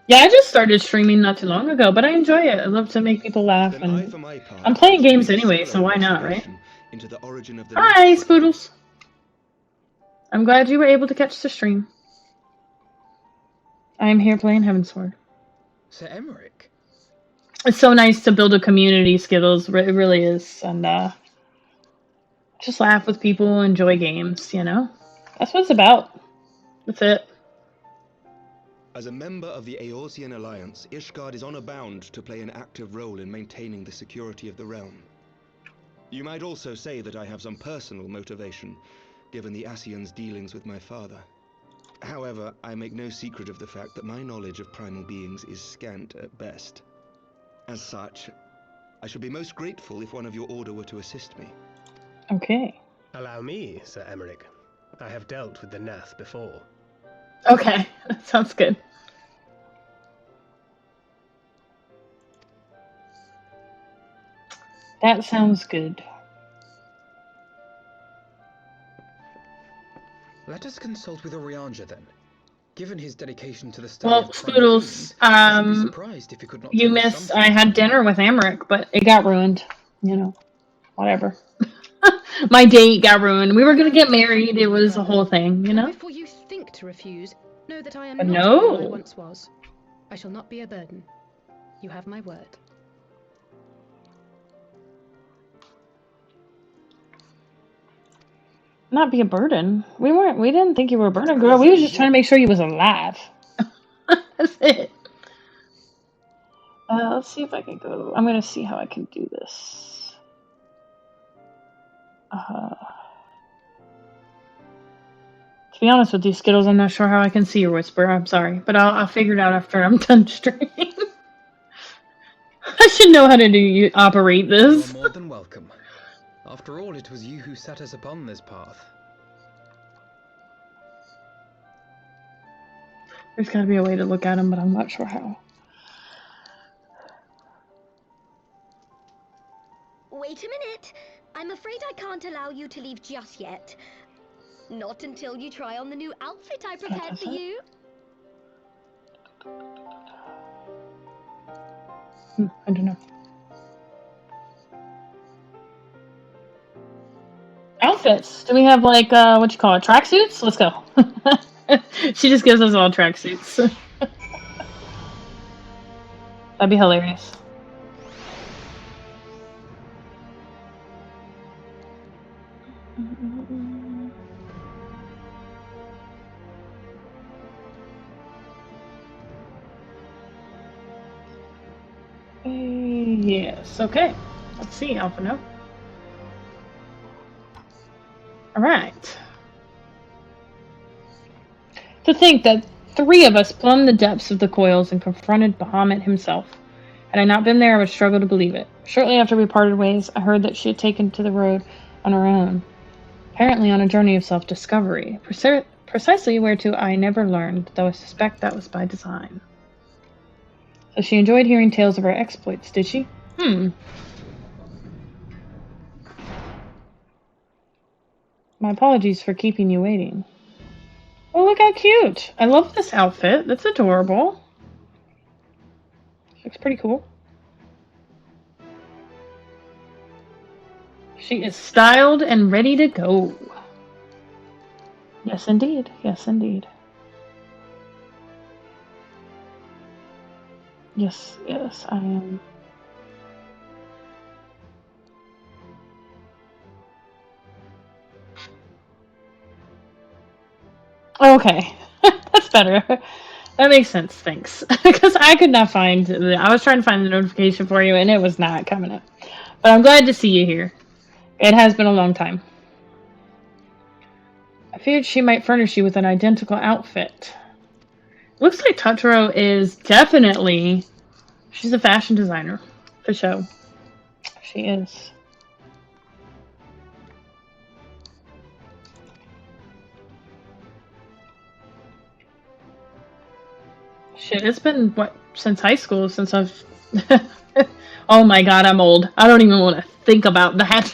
Yeah, I just started streaming not too long ago, but I enjoy it. I love to make people laugh, and I'm playing games anyway, so why not, right? Into the origin of the Hi, Spoodles. I'm glad you were able to catch the stream. I'm here playing Heavensward. Sir Emmerich? It's so nice to build a community, Skittles. It really is. And just laugh with people, enjoy games, you know? That's what it's about. That's it. As a member of the Eorzean Alliance, Ishgard is honor bound to play an active role in maintaining the security of the realm. You might also say that I have some personal motivation, given the Ascians' dealings with my father. However, I make no secret of the fact that my knowledge of primal beings is scant at best. As such, I should be most grateful if one of your order were to assist me. Okay. Allow me, Sir Emmerich. I have dealt with the Nath before. Okay, that sounds good. That sounds good. Let us consult with Orianja then. Given his dedication to the study Well, of Spoodles, I should be surprised if he could not you tell us missed. something. I had dinner with Emmerich, but it got ruined. You know, whatever. My date got ruined. We were gonna get married. It was a whole thing, you know. Before you think to refuse, know that I am But not no. the girl I once was. I shall not be a burden. You have my word. Not be a burden. We didn't think you were a burden, girl. We were just trying to make sure you was alive. That's it. Let's see if I can go. I'm gonna see how I can do this. To be honest with you, Skittles, I'm not sure how I can see your whisper. I'm sorry, but I'll figure it out after I'm done streaming. I should know how to operate this. You are more than welcome. After all, it was you who set us upon this path. There's gotta be a way to look at him, but I'm not sure how. Wait a minute. I'm afraid I can't allow you to leave just yet. Not until you try on the new outfit I prepared for you. I don't know. Outfits. Do we have like what you call it? Tracksuits? Let's go. She just gives us all tracksuits. That'd be hilarious. Yes, okay. Let's see, Alpha No. Alright. To think that 3 of us plumbed the depths of the coils and confronted Bahamut himself. Had I not been there, I would struggle to believe it. Shortly after we parted ways, I heard that she had taken to the road on her own. Apparently on a journey of self-discovery. Precisely where to I never learned, though I suspect that was by design. So she enjoyed hearing tales of her exploits, did she? My apologies for keeping you waiting. Oh, look how cute! I love this outfit. That's adorable. Looks pretty cool. She is styled and ready to go. Yes, indeed. Yes, indeed. Yes, I am. Okay, that's better. That makes sense, thanks. Because I could not find I was trying to find the notification for you and it was not coming up. But I'm glad to see you here. It has been a long time. I feared she might furnish you with an identical outfit. Looks like Totoro is definitely... She's a fashion designer, for sure. She is. Shit, it's been, what, since high school, since I've... Oh my god, I'm old. I don't even want to think about that.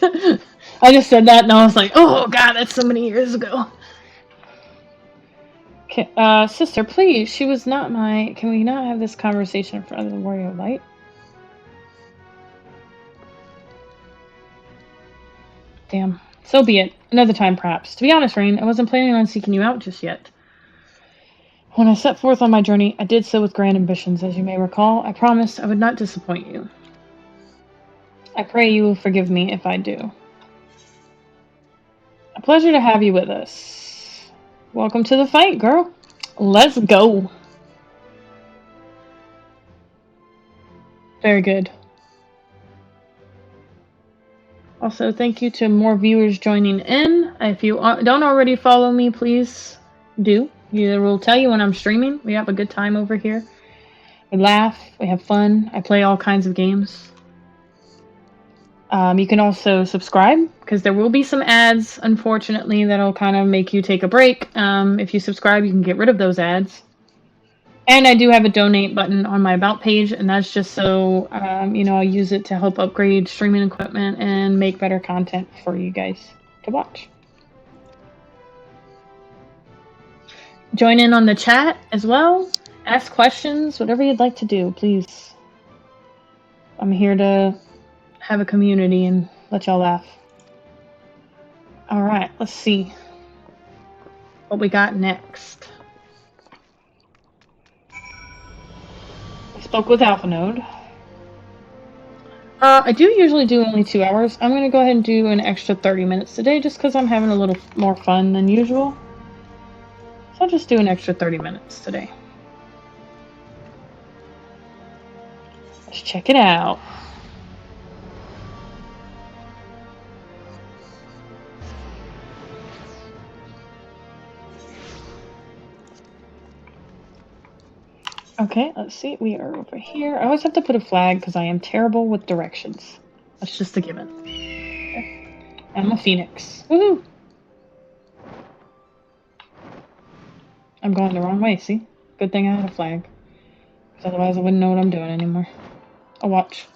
I just said that and I was like, oh god, that's so many years ago. Okay, sister, please. She was not my... Can we not have this conversation in front of the Warrior Light? Damn. So be it. Another time, perhaps. To be honest, Rain, I wasn't planning on seeking you out just yet. When I set forth on my journey, I did so with grand ambitions, as you may recall. I promised I would not disappoint you. I pray you will forgive me if I do. A pleasure to have you with us. Welcome to the fight, girl. Let's go. Very good. Also, thank you to more viewers joining in. If you don't already follow me, please do. It will tell you when I'm streaming. We have a good time over here. We laugh. We have fun. I play all kinds of games. You can also subscribe, because there will be some ads, unfortunately, that'll kind of make you take a break. If you subscribe, you can get rid of those ads. And I do have a donate button on my About page, and that's just so, I use it to help upgrade streaming equipment and make better content for you guys to watch. Join in on the chat as well. Ask questions, whatever you'd like to do, please. I'm here to have a community and let y'all laugh. Alright, let's see what we got next. Spoke with Alpha Node. I do usually do only 2 hours. I'm going to go ahead and do an extra 30 minutes today just because I'm having a little more fun than usual. So I'll just do an extra 30 minutes today. Let's check it out. Okay, let's see. We are over here. I always have to put a flag because I am terrible with directions. That's just a given. Okay. I'm a phoenix. Woohoo! I'm going the wrong way, see? Good thing I had a flag. Because otherwise I wouldn't know what I'm doing anymore. I'll watch.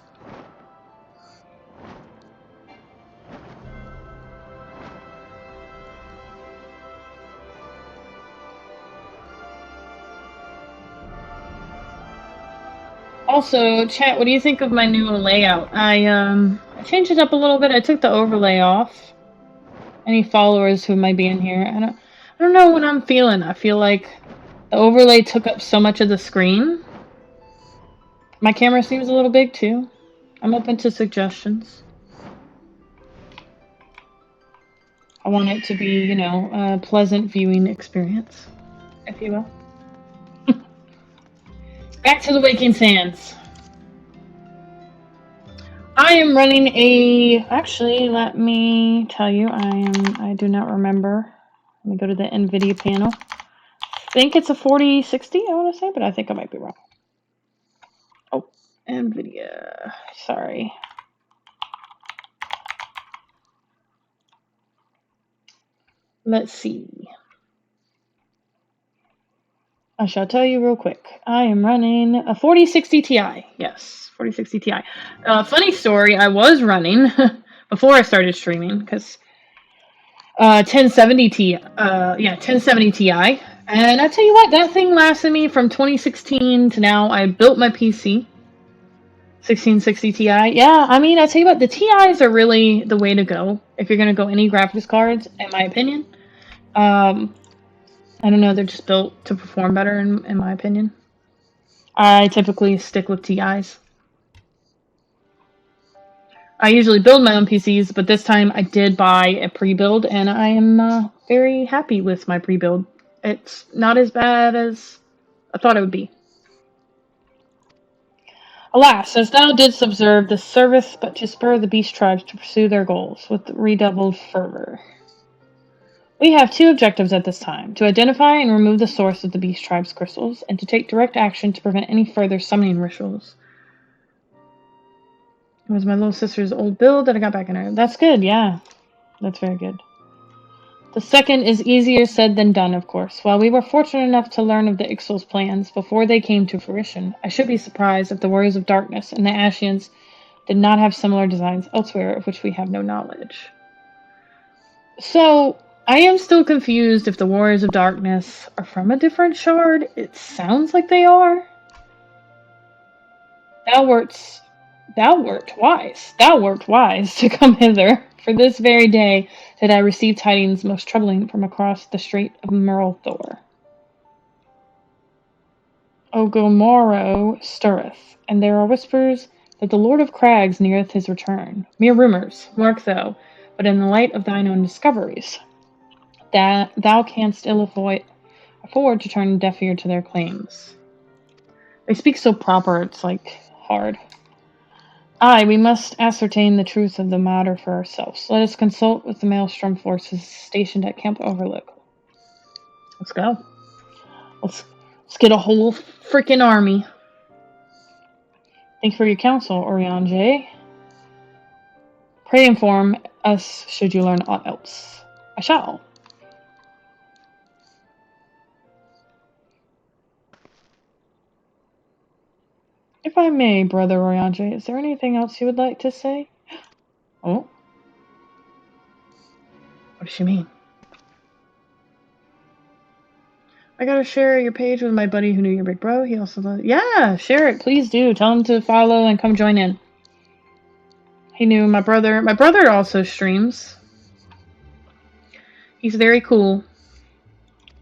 Also, chat, what do you think of my new layout? I changed it up a little bit. I took the overlay off. Any followers who might be in here, I don't know what I'm feeling. I feel like the overlay took up so much of the screen. My camera seems a little big too. I'm open to suggestions. I want it to be, a pleasant viewing experience, if you will. Back to the Waking Sands. I am running actually, let me tell you, I do not remember. Let me go to the NVIDIA panel. I think it's a 4060, I want to say, but I think I might be wrong. Oh, NVIDIA, sorry. Let's see. I shall tell you real quick. I am running a 4060 Ti. Yes, 4060 Ti. Funny story, I was running before I started streaming because 1070 Ti. 1070 Ti. And I tell you what, that thing lasted me from 2016 to now. I built my PC. 1660 Ti. Yeah, I mean, I tell you what, the Ti's are really the way to go if you're going to go any graphics cards, in my opinion. I don't know, they're just built to perform better, in my opinion. I typically stick with TIs. I usually build my own PCs, but this time I did buy a pre-build, and I am very happy with my pre-build. It's not as bad as I thought it would be. Alas, as thou didst observe, the service but to spur the beast tribes to pursue their goals with redoubled fervor. We have 2 objectives at this time, to identify and remove the source of the Beast Tribe's crystals, and to take direct action to prevent any further summoning rituals. It was my little sister's old build that I got back in her. That's good, yeah. That's very good. The second is easier said than done, of course. While we were fortunate enough to learn of the Ixal's plans before they came to fruition, I should be surprised if the Warriors of Darkness and the Ashians did not have similar designs elsewhere of which we have no knowledge. So, I am still confused if the Warriors of Darkness are from a different shard. It sounds like they are. Thou wert wise to come hither. For this very day did I receive tidings most troubling from across the Strait of Merlthor. Ogomoro stirreth, and there are whispers that the Lord of Crags neareth his return. Mere rumors, mark thou, but in the light of thine own discoveries, that thou canst ill afford to turn a deaf ear to their claims. They speak so proper, it's like hard. Aye, we must ascertain the truth of the matter for ourselves. Let us consult with the Maelstrom forces stationed at Camp Overlook. Let's go. Let's get a whole freaking army. Thank you for your counsel, Oriange. Pray inform us should you learn aught else. I shall. If I may, Brother Oriange, is there anything else you would like to say? Oh? What does she mean? I gotta share your page with my buddy who knew your big bro. He also yeah, share it. Please do. Tell him to follow and come join in. He knew my brother. My brother also streams. He's very cool.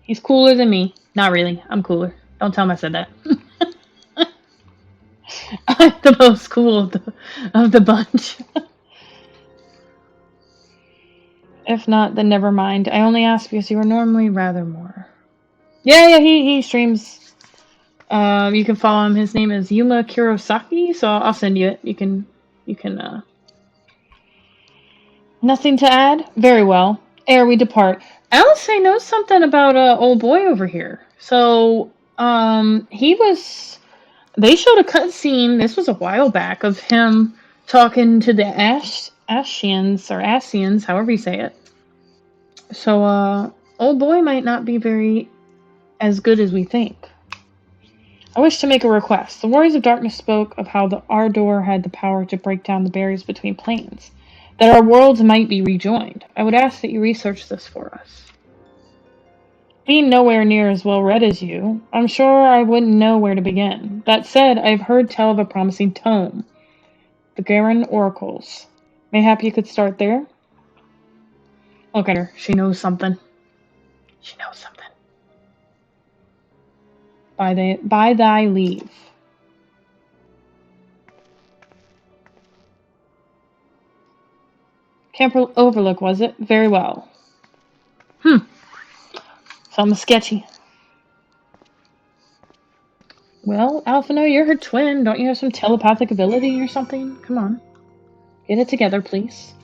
He's cooler than me. Not really. I'm cooler. Don't tell him I said that. I'm the most cool of the bunch. If not, then never mind. I only ask because you are normally rather more. Yeah, he streams. You can follow him. His name is Yuma Kurosaki, so I'll send you it. You can Nothing to add? Very well. Ere we depart, Alice knows something about old boy over here. So, they showed a cutscene, this was a while back, of him talking to the Ashians, or Asians, however you say it. So, old boy might not be very as good as we think. I wish to make a request. The Warriors of Darkness spoke of how the Ardor had the power to break down the barriers between planes, that our worlds might be rejoined. I would ask that you research this for us. Being nowhere near as well read as you, I'm sure I wouldn't know where to begin. That said, I've heard tell of a promising tome, the Garen Oracles. Mayhap you could start there? Look at her. She knows something. She knows something. By thy leave. Camp Overlook, was it? Very well. Something sketchy. Well, Alphino, you're her twin. Don't you have some telepathic ability or something? Come on. Get it together, please.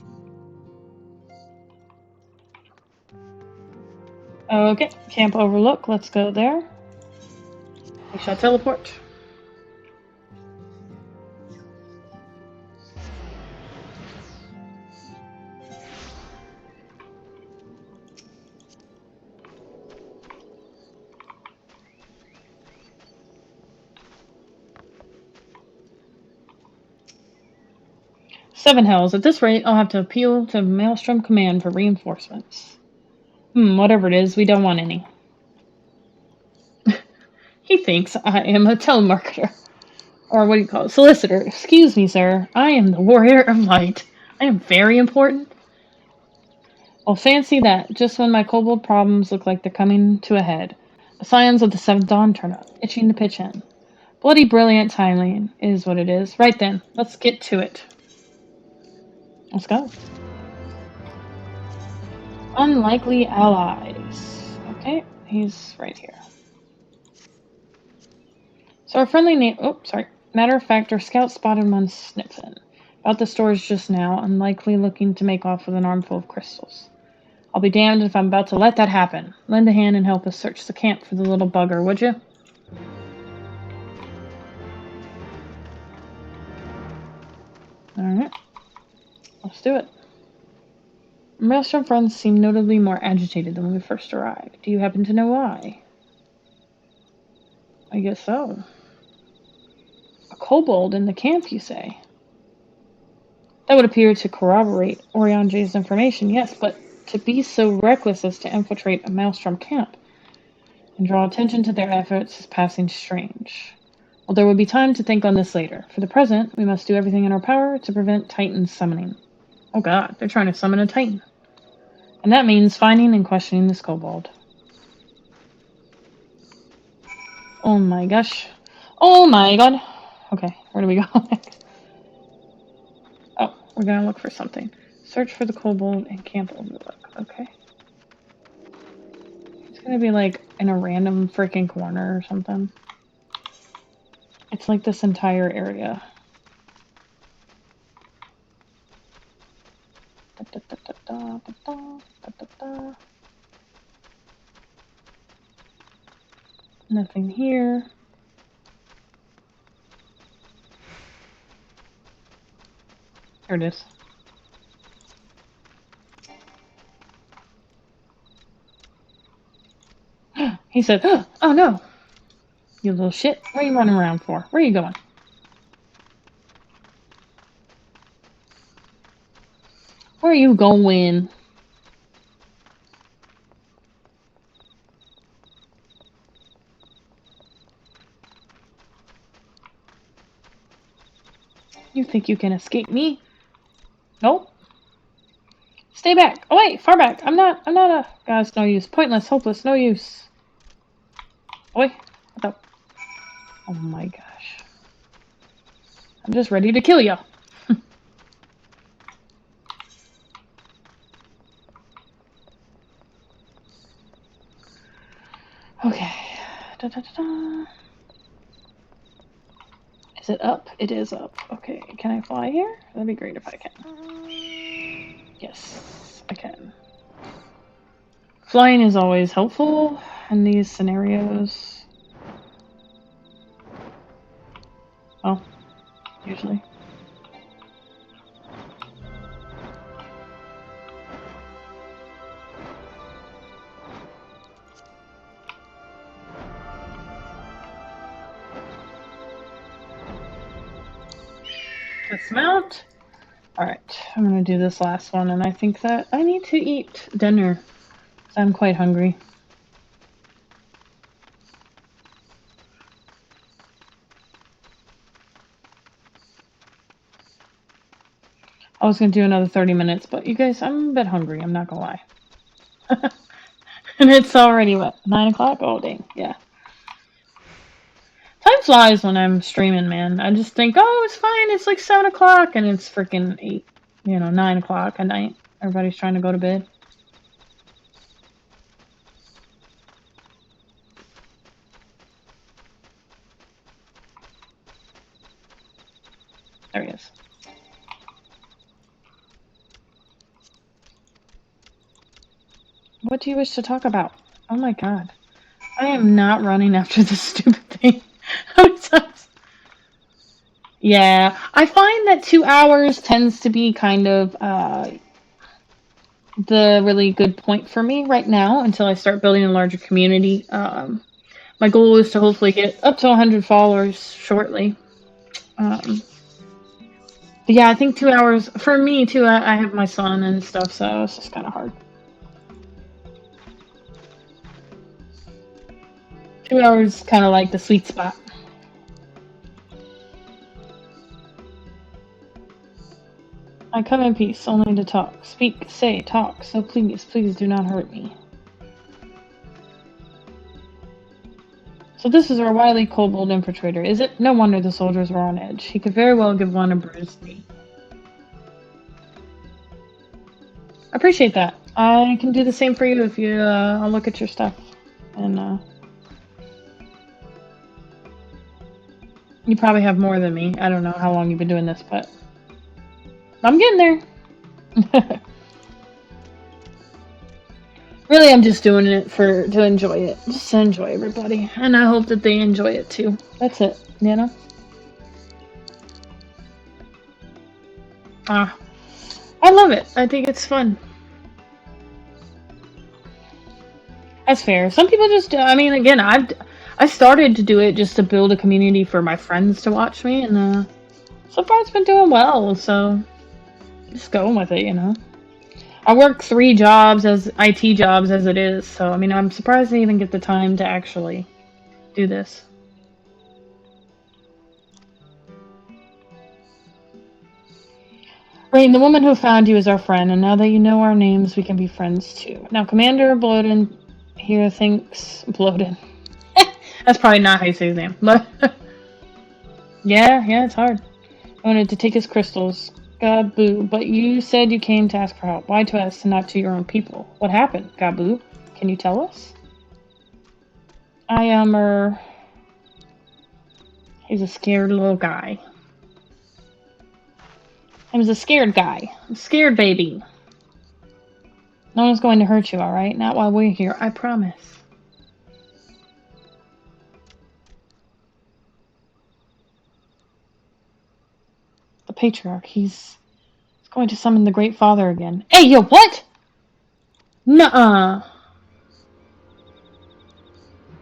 Okay, Camp Overlook. Let's go there. We shall teleport. Seven hells. At this rate, I'll have to appeal to Maelstrom Command for reinforcements. Whatever it is, we don't want any. He thinks I am a telemarketer. Or what do you call it? Solicitor. Excuse me, sir. I am the Warrior of Light. I am very important. Well, fancy that. Just when my kobold problems look like they're coming to a head, the Scions of the Seventh Dawn turn up, itching to pitch in. Bloody brilliant timing is what it is. Right then, let's get to it. Let's go. Unlikely allies. Okay, he's right here. So our friendly name... Oh, sorry. Matter of fact, our scout spotted one sniffing. About the stores just now, unlikely looking to make off with an armful of crystals. I'll be damned if I'm about to let that happen. Lend a hand and help us search the camp for the little bugger, would you? Alright. Let's do it. Maelstrom friends seem notably more agitated than when we first arrived. Do you happen to know why? I guess so. A kobold in the camp, you say? That would appear to corroborate Oriange's information, yes, but to be so reckless as to infiltrate a Maelstrom camp and draw attention to their efforts is passing strange. Well, there will be time to think on this later. For the present, we must do everything in our power to prevent Titan's summoning. Oh god, they're trying to summon a Titan. And that means finding and questioning this kobold. Oh my gosh. Oh my god. Okay, where do we go next? Oh, we're gonna look for something. Search for the kobold and camp overlook. Okay. It's gonna be like in a random freaking corner or something. It's like this entire area. Nothing here. There it is. He said, oh no. You little shit. What are you running around for? Where are you going? Where are you going? You think you can escape me? Nope. Stay back. Oh wait, far back. I'm not a... God, it's no use. Pointless, hopeless, no use. Oi, what the... Oh my gosh. I'm just ready to kill you. Okay. Da, da, da, da. Is it up? It is up. Okay, can I fly here? That'd be great if I can. Yes, I can. Flying is always helpful in these scenarios. Well, usually. Dismount. Alright, I'm gonna do this last one, and I think that I need to eat dinner, because I'm quite hungry. I was gonna do another 30 minutes, but you guys, I'm a bit hungry, I'm not gonna lie. And it's already, what, 9 o'clock? Oh, dang, yeah. Time flies when I'm streaming, man. I just think, oh, it's fine, it's like 7 o'clock, and it's freaking 8, 9 o'clock at night. Everybody's trying to go to bed. There he is. What do you wish to talk about? Oh my god. I am not running after this stupid thing. How many times? Yeah, I find that 2 hours tends to be kind of the really good point for me right now until I start building a larger community. My goal is to hopefully get up to 100 followers shortly. But yeah, I think 2 hours, for me too, I have my son and stuff, so it's just kind of hard. 2 hours kind of like the sweet spot. I come in peace, only to talk. Speak, say, talk, so please, please do not hurt me. So this is our wily kobold infiltrator, is it? No wonder the soldiers were on edge. He could very well give one a bruised knee. I appreciate that. I can do the same for you if you, I'll look at your stuff. And, you probably have more than me. I don't know how long you've been doing this, but I'm getting there. Really, I'm just doing it to enjoy it. Just to enjoy everybody. And I hope that they enjoy it too. That's it, you know? I love it. I think it's fun. That's fair. Some people just, I mean, again, I started to do it just to build a community for my friends to watch me, and so far it's been doing well, so just going with it, you know. I work 3 jobs as IT jobs as it is, so I mean, I'm surprised I even get the time to actually do this. Rain, the woman who found you is our friend, and now that you know our names, we can be friends too. Now, Commander Bloden here thinks... Bloden. That's probably not how you say his name, but... yeah, it's hard. I wanted to take his crystals. Gabu, but you said you came to ask for help. Why to us and not to your own people? What happened, Gabu? Can you tell us? I am, He's a scared little guy. I was a scared guy. A scared baby. No one's going to hurt you, alright? Not while we're here, I promise. The Patriarch, he's going to summon the Great Father again. Hey, yo, what? Nuh-uh.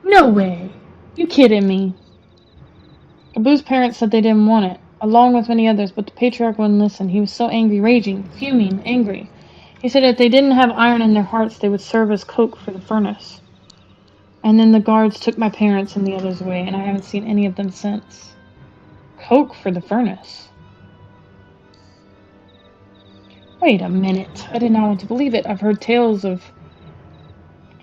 No way. You kidding me? Gabu's parents said they didn't want it, along with many others, but the Patriarch wouldn't listen. He was so angry, raging, fuming, angry. He said if they didn't have iron in their hearts, they would serve as coke for the furnace. And then the guards took my parents and the others away, and I haven't seen any of them since. Coke for the furnace? Wait a minute. I did not want to believe it. I've heard tales of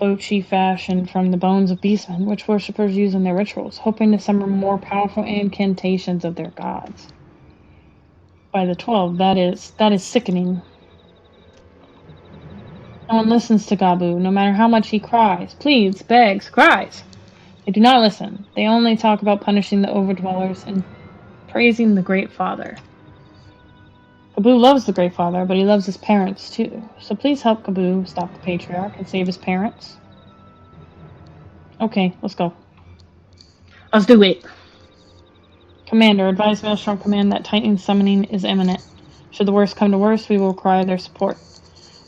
Bochi fashioned from the bones of beastmen, which worshippers use in their rituals, hoping to summon more powerful incantations of their gods. By the 12, that is sickening. No one listens to Gabu, no matter how much he cries, pleads, begs, cries. They do not listen. They only talk about punishing the overdwellers and praising the Great Father. Gabu loves the Great Father, but he loves his parents too. So please help Gabu stop the Patriarch and save his parents. Okay, let's go. Let's do it. Commander, advise Maelstrom Command that Titan summoning is imminent. Should the worst come to worst, we will require their support.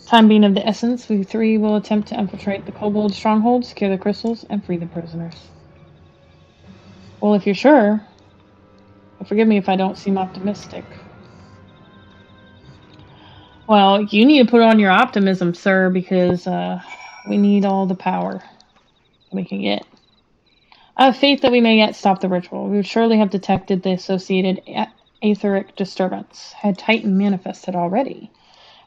Time being of the essence, we 3 will attempt to infiltrate the Kobold stronghold, secure the crystals, and free the prisoners. Well, if you're sure, forgive me if I don't seem optimistic. Well, you need to put on your optimism, sir, because we need all the power we can get. I have faith that we may yet stop the ritual. We would surely have detected the associated aetheric disturbance, had Titan manifested already.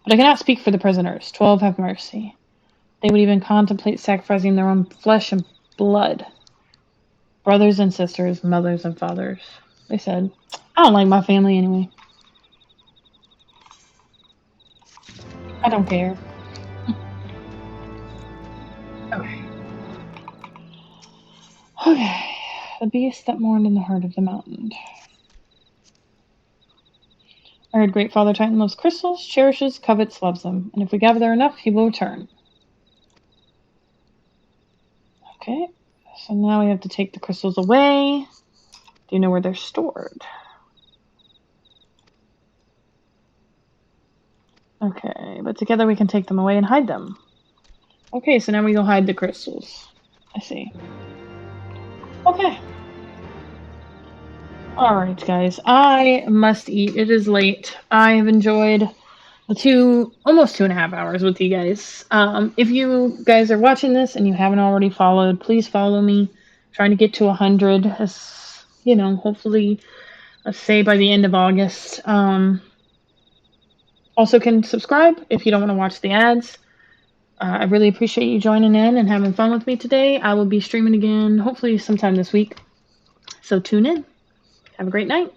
But I cannot speak for the prisoners. 12 have mercy. They would even contemplate sacrificing their own flesh and blood. Brothers and sisters, mothers and fathers. They said, I don't like my family anyway. I don't care. Okay. The beast that mourned in the heart of the mountain. I heard Great Father Titan loves crystals, cherishes, covets, loves them. And if we gather enough, he will return. Okay. So now we have to take the crystals away. Do you know where they're stored? Okay, but together we can take them away and hide them. Okay, so now we go hide the crystals. I see. Okay. Alright, guys. I must eat. It is late. I have enjoyed the almost 2.5 hours with you guys. If you guys are watching this and you haven't already followed, please follow me. I'm trying to get to 100, as you know, hopefully, let's say by the end of August. Also can subscribe if you don't want to watch the ads. I really appreciate you joining in and having fun with me today. I will be streaming again, hopefully sometime this week. So tune in. Have a great night.